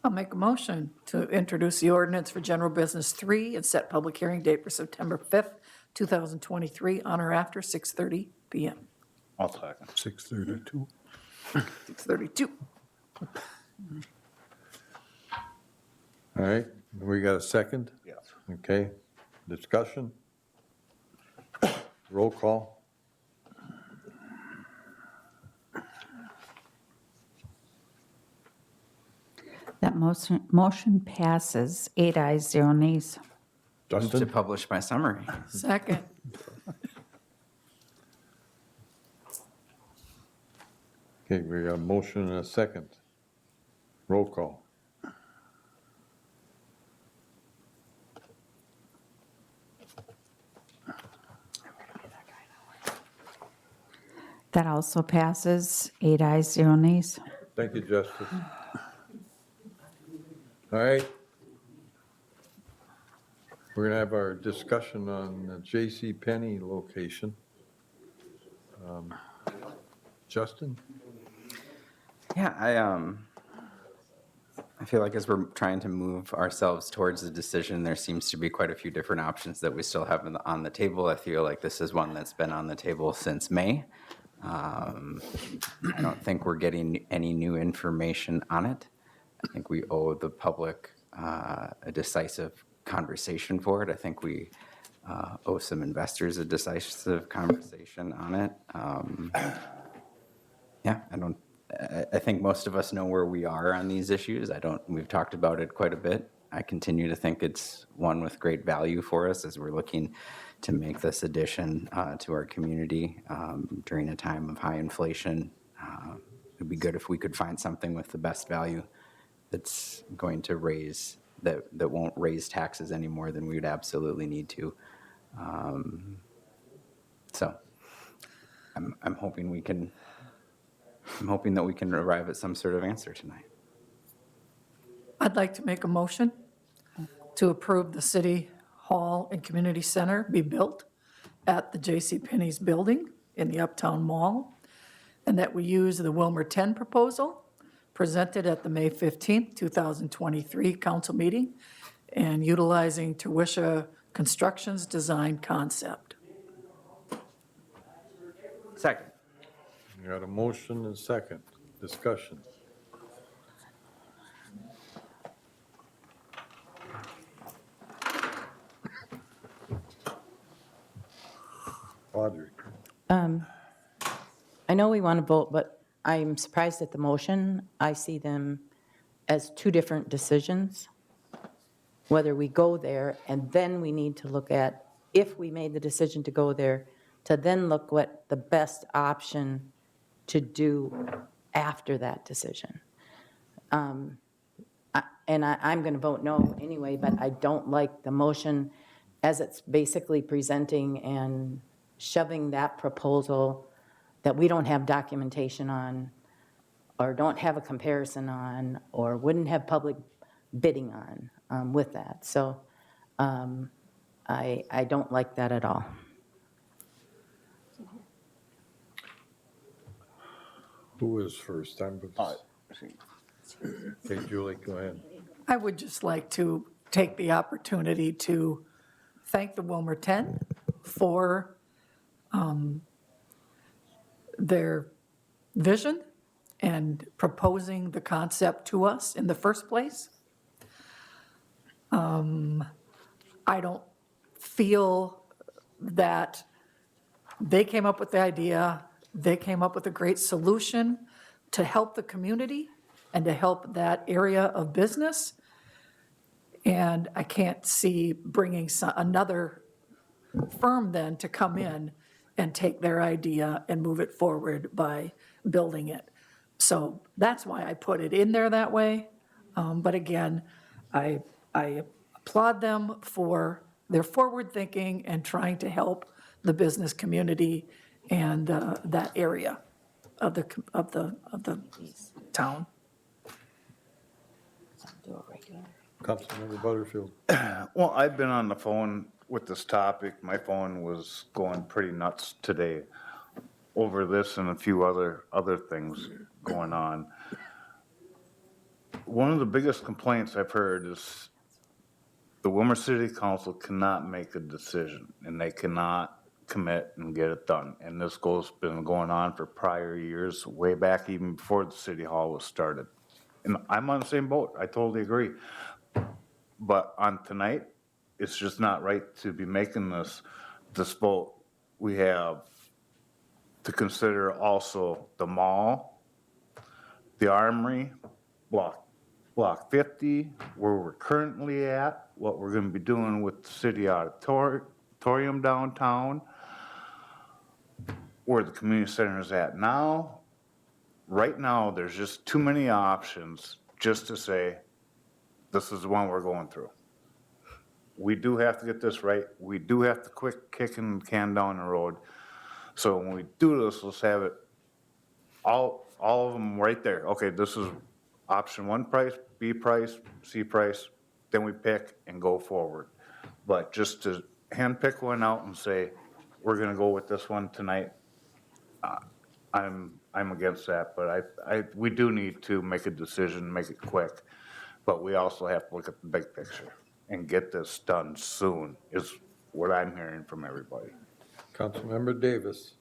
I'll make a motion to introduce the ordinance for General Business 3 and set public hearing date for September 5th, 2023, on or after 6:30 PM. I'll second. 6:32. 6:32. All right, we got a second? Yes. Okay, discussion? Roll call? That motion passes, 8 ayes, 0 nays. Move to Justin? publish by summary. Second. Okay, we got a motion and a second. Roll call. That also passes, 8 ayes, 0 nays. Thank you, Justice. All right. We're going to have our discussion on the J.C. Penney location. Justin? Yeah, I feel like as we're trying to move ourselves towards the decision, there seems to be quite a few different options that we still have on the table. I feel like this is one that's been on the table since May. I don't think we're getting any new information on it. I think we owe the public a decisive conversation for it. I think we owe some investors a decisive conversation on it. Yeah, I think most of us know where we are on these issues. We've talked about it quite a bit. I continue to think it's one with great value for us as we're looking to make this addition to our community during a time of high inflation. It'd be good if we could find something with the best value that's going to that won't raise taxes any more than we would absolutely need to. So I'm hoping that we can arrive at some sort of answer tonight. I'd like to make a motion to approve the City Hall and Community Center be built at the JCPenney's building in the Uptown Mall, and that we use the Willmar 10 proposal presented at the May 15th, 2023 council meeting and utilizing Tuwisha Construction's design concept. Second. You got a motion and second. Discussion. Audrey. I know we want to vote, but I'm surprised at the motion. I see them as two different decisions, whether we go there, and then we need to look at, if we made the decision to go there, to then look what the best option to do after that decision. I'm going to vote no anyway, but I don't like the motion as it's basically presenting and shoving that proposal that we don't have documentation on, or don't have a comparison on, or wouldn't have public bidding on with that. So I don't like that at all. Who is first? Okay, Julie, go ahead. I would just like to take the opportunity to thank the Willmar 10 for their vision and proposing the concept to us in the first place. I don't feel that they came up with the idea, they came up with a great solution to help the community and to help that area of business. And I can't see bringing another firm then to come in and take their idea and move it forward by building it. So that's why I put it in there that way. But again, I applaud them for their forward thinking and trying to help the business community and that area of the town. Councilmember Butterfield. Well, I've been on the phone with this topic. My phone was going pretty nuts today over this and a few other things going on. One of the biggest complaints I've heard is the Willmar City Council cannot make a decision, and they cannot commit and get it done. And this been going on for prior years, way back even before the City Hall was started. And I'm on the same boat. I totally agree. But on tonight, it's just not right to be making this vote. We have to consider also the mall, the armory, block 50, where we're currently at, what we're going to be doing with the city auditorium downtown, where the community center is at now. Right now, there's just too many options just to say, this is the one we're going through. We do have to get this right. We do have to quit kicking the can down the road. So when we do this, let's have it, all of them right there. Okay, this is option 1 price, B price, C price, then we pick and go forward. But just to hand pick one out and say, we're gonna go with this one tonight, I'm against that, but we do need to make a decision, make it quick. But we also have to look at the big picture and get this done soon, is what I'm hearing from everybody. Councilmember Davis.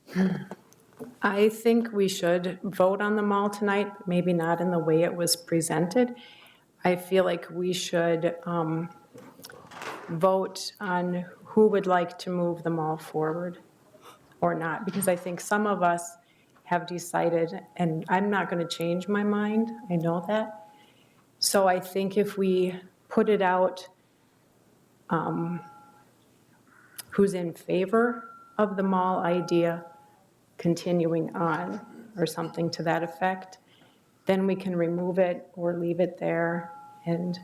I think we should vote on the mall tonight, maybe not in the way it was presented. I feel like we should vote on who would like to move them all forward or not, because I think some of us have decided, and I'm not going to change my mind, I know that. So I think if we put it out, who's in favor of the mall idea continuing on, or something to that effect, then we can remove it or leave it there and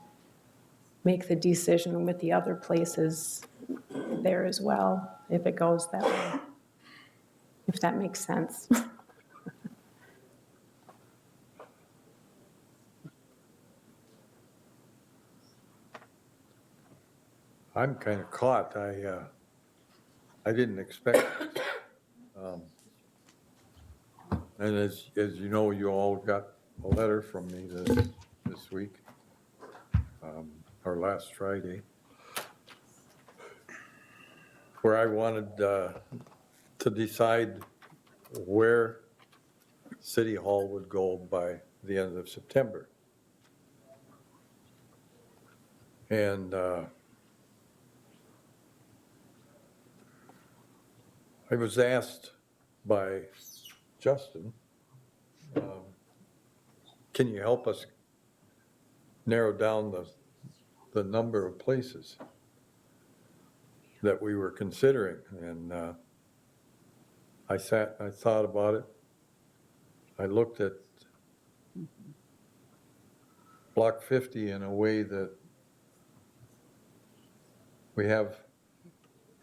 make the decision with the other places there as well, if it goes that way, if that makes sense. I'm kind of caught. I didn't expect this. And as you know, you all got a letter from me this week, or last Friday, where I wanted to decide where City Hall would go by the end of September. And I was asked by Justin, can you help us narrow down the number of places that we were considering? And I thought about it. I looked at Block 50 in a way that we have,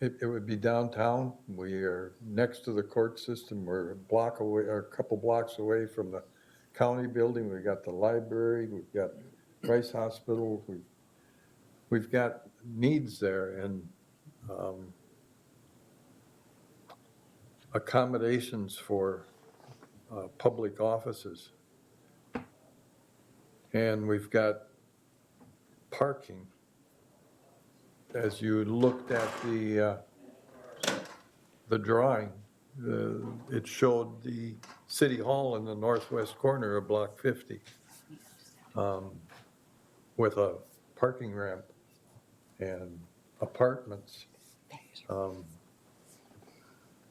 it would be downtown. We are next to the court system. We're a block away, or a couple blocks away from the county building. We've got the library. We've got Rice Hospital. We've got needs there, and accommodations for public offices. And we've got parking. As you looked at the drawing, it showed the City Hall in the northwest corner of Block 50 with a parking ramp and apartments.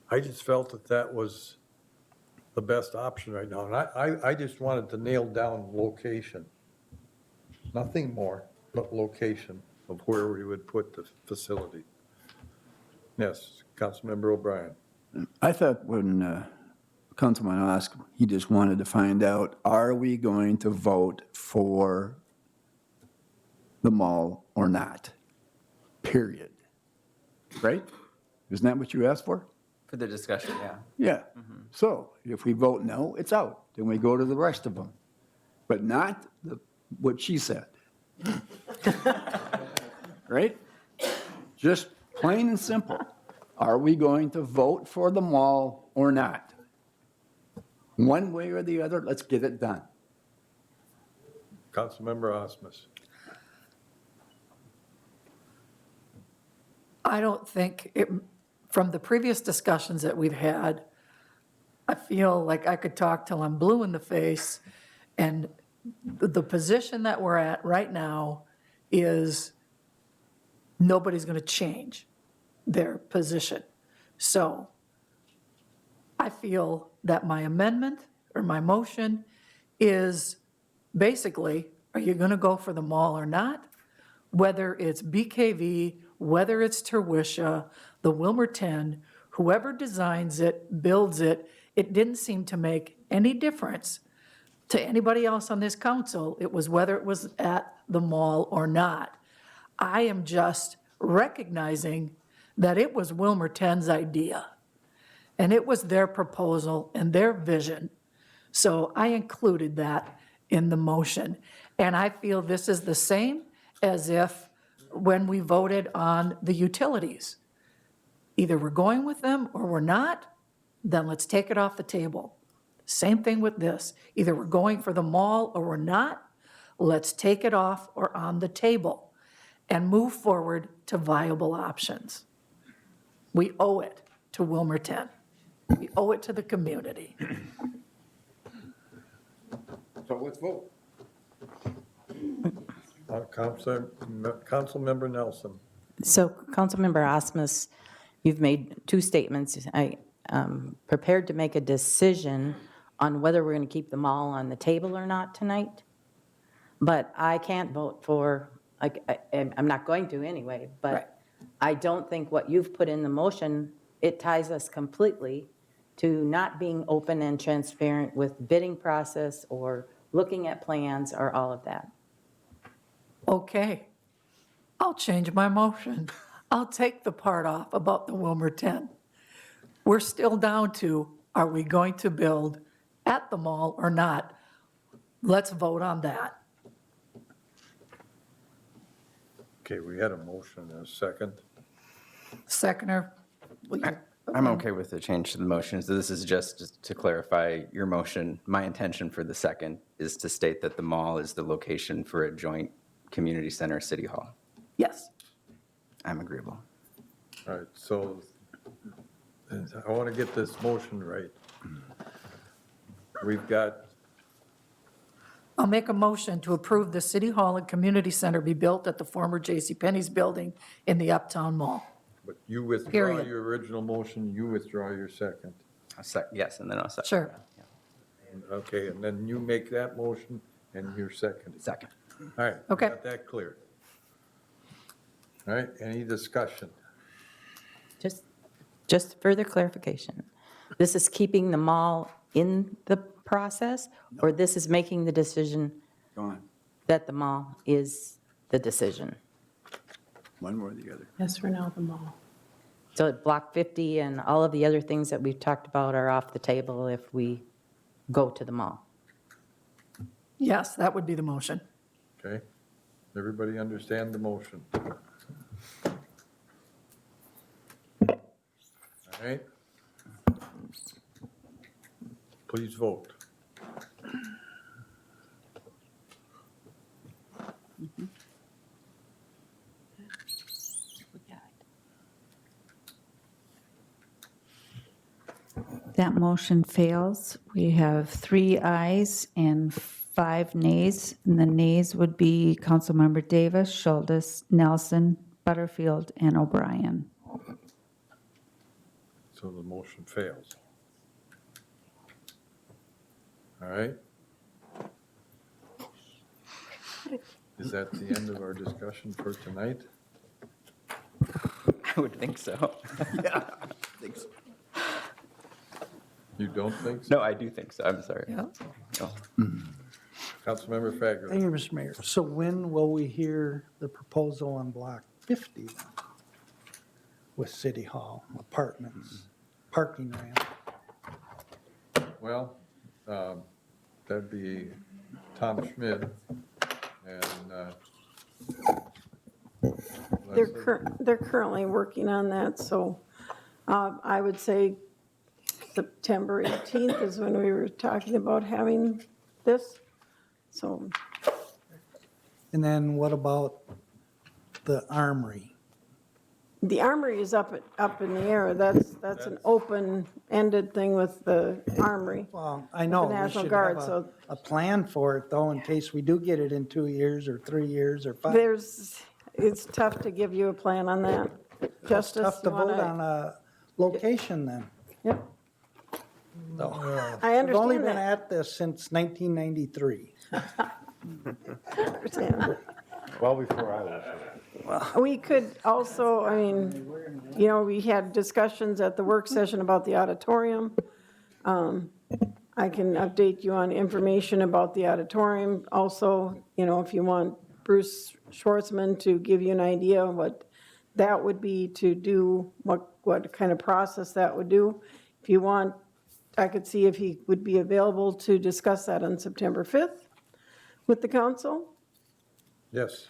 I just felt that was the best option right now. And I just wanted to nail down location. Nothing more, but location of where we would put the facility. Yes, Councilmember O'Brien. I thought when Councilman asked, he just wanted to find out, are we going to vote for the mall or not? Period. Right? Isn't that what you asked for? For the discussion, yeah. Yeah. So if we vote no, it's out. Then we go to the rest of them. But not what she said. Right? Just plain and simple. Are we going to vote for the mall or not? One way or the other, let's get it done. Councilmember Osmus. I don't think, from the previous discussions that we've had, I feel like I could talk till I'm blue in the face, and the position that we're at right now is nobody's going to change their position. So I feel that my amendment or my motion is basically, are you going to go for the mall or not? Whether it's BKV, whether it's Terwisha, the Willmar 10, whoever designs it, builds it, it didn't seem to make any difference to anybody else on this council. It was whether it was at the mall or not. I am just recognizing that it was Willmar 10's idea, and it was their proposal and their vision. So I included that in the motion. And I feel this is the same as if when we voted on the utilities. Either we're going with them or we're not, then let's take it off the table. Same thing with this. Either we're going for the mall or we're not, let's take it off or on the table and move forward to viable options. We owe it to Willmar 10. We owe it to the community. So let's vote. Councilmember Nelson. So, Councilmember Osmus, you've made two statements. I am prepared to make a decision on whether we're going to keep them all on the table or not tonight, but I can't vote for, I'm not going to anyway, but I don't think what you've put in the motion, it ties us completely to not being open and transparent with bidding process or looking at plans or all of that. Okay, I'll change my motion. I'll take the part off about the Willmar 10. We're still down to, are we going to build at the mall or not? Let's vote on that. Okay, we had a motion and a second. Seconder, will you? I'm okay with the change to the motion. So this is just to clarify your motion. My intention for the second is to state that the mall is the location for a joint community center city hall. Yes. I'm agreeable. All right, so I want to get this motion right. We've got, I'll make a motion to approve the city hall and community center be built at the former JCPenney's building in the Uptown Mall. but you withdraw Period. your original motion, you withdraw your second. Yes, and then I'll second. Sure. Okay, and then you make that motion and your second. Second. All right. Okay. Got that clear. All right, any discussion? Just further clarification. This is keeping the mall in the process, or this is making the decision Go on, that the mall is the decision? one more or the other. Yes, for now, the mall. So Block 50 and all of the other things that we've talked about are off the table if we go to the mall. Yes, that would be the motion. Okay, everybody understand the motion? All right. Please vote. That motion fails. We have 3 ayes and 5 nays, and the nays would be Councilmember Davis, Schultes, Nelson, Butterfield, and O'Brien. So the motion fails. All right? Is that the end of our discussion for tonight? I would think so. Yeah, I think so. You don't think so? No, I do think so. I'm sorry. Yeah. Oh. Councilmember Fagerly. Thank you, Mr. Mayor. So when will we hear the proposal on Block 50 then? With City Hall, apartments, parking ramp? Well, that'd be Tom Schmidt and They're currently working on that, so I would say September 18th is when we were talking about having this, so. And then what about the Armory? The Armory is up in the air. That's an open-ended thing with the Armory. Well, I know, The we National should Guard, have so a plan for it though, in case we do get it in 2 years or 3 years or 5. it's tough to give you a plan on that. Justice, Tough to you vote wanna- on a location then. Yep. So, I We've only understand been that. at this since 1993. Understand. Well before I was. We could also, I mean, we had discussions at the work session about the auditorium. I can update you on information about the auditorium. Also, if you want Bruce Schwartzman to give you an idea of what that would be to do, what kind of process that would do. If you want, I could see if he would be available to discuss that on September 5th with the council. Yes.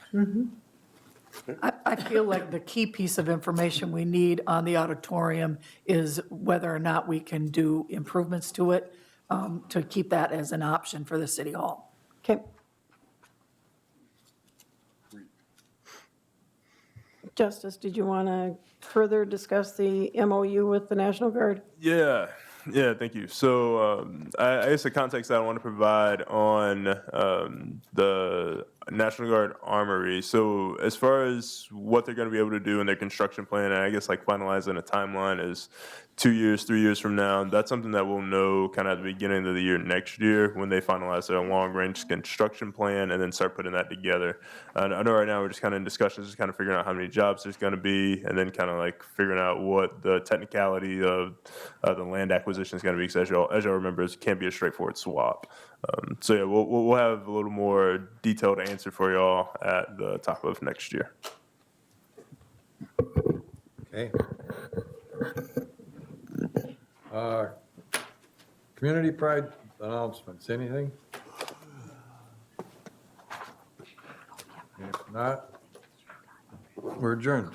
I feel like the key piece of information we need on the auditorium is whether or not we can do improvements to it, to keep that as an option for the city hall. Okay. Justice, did you want to further discuss the MOU with the National Guard? Yeah, thank you. So I guess the context that I want to provide on the National Guard Armory. So as far as what they're going to be able to do in their construction plan, and I guess like finalizing a timeline is 2 years, 3 years from now. That's something that we'll know kind of at the beginning of the year next year when they finalize their long-range construction plan and then start putting that together. And I know right now we're just kind of in discussions, just kind of figuring out how many jobs there's going to be, and then kind of like figuring out what the technicality of the land acquisition is going to be. Because as y'all remember, it can't be a straightforward swap. So yeah, we'll have a little more detailed answer for y'all at the top of next year. Okay. Community pride announcements, anything? If not, we're adjourned.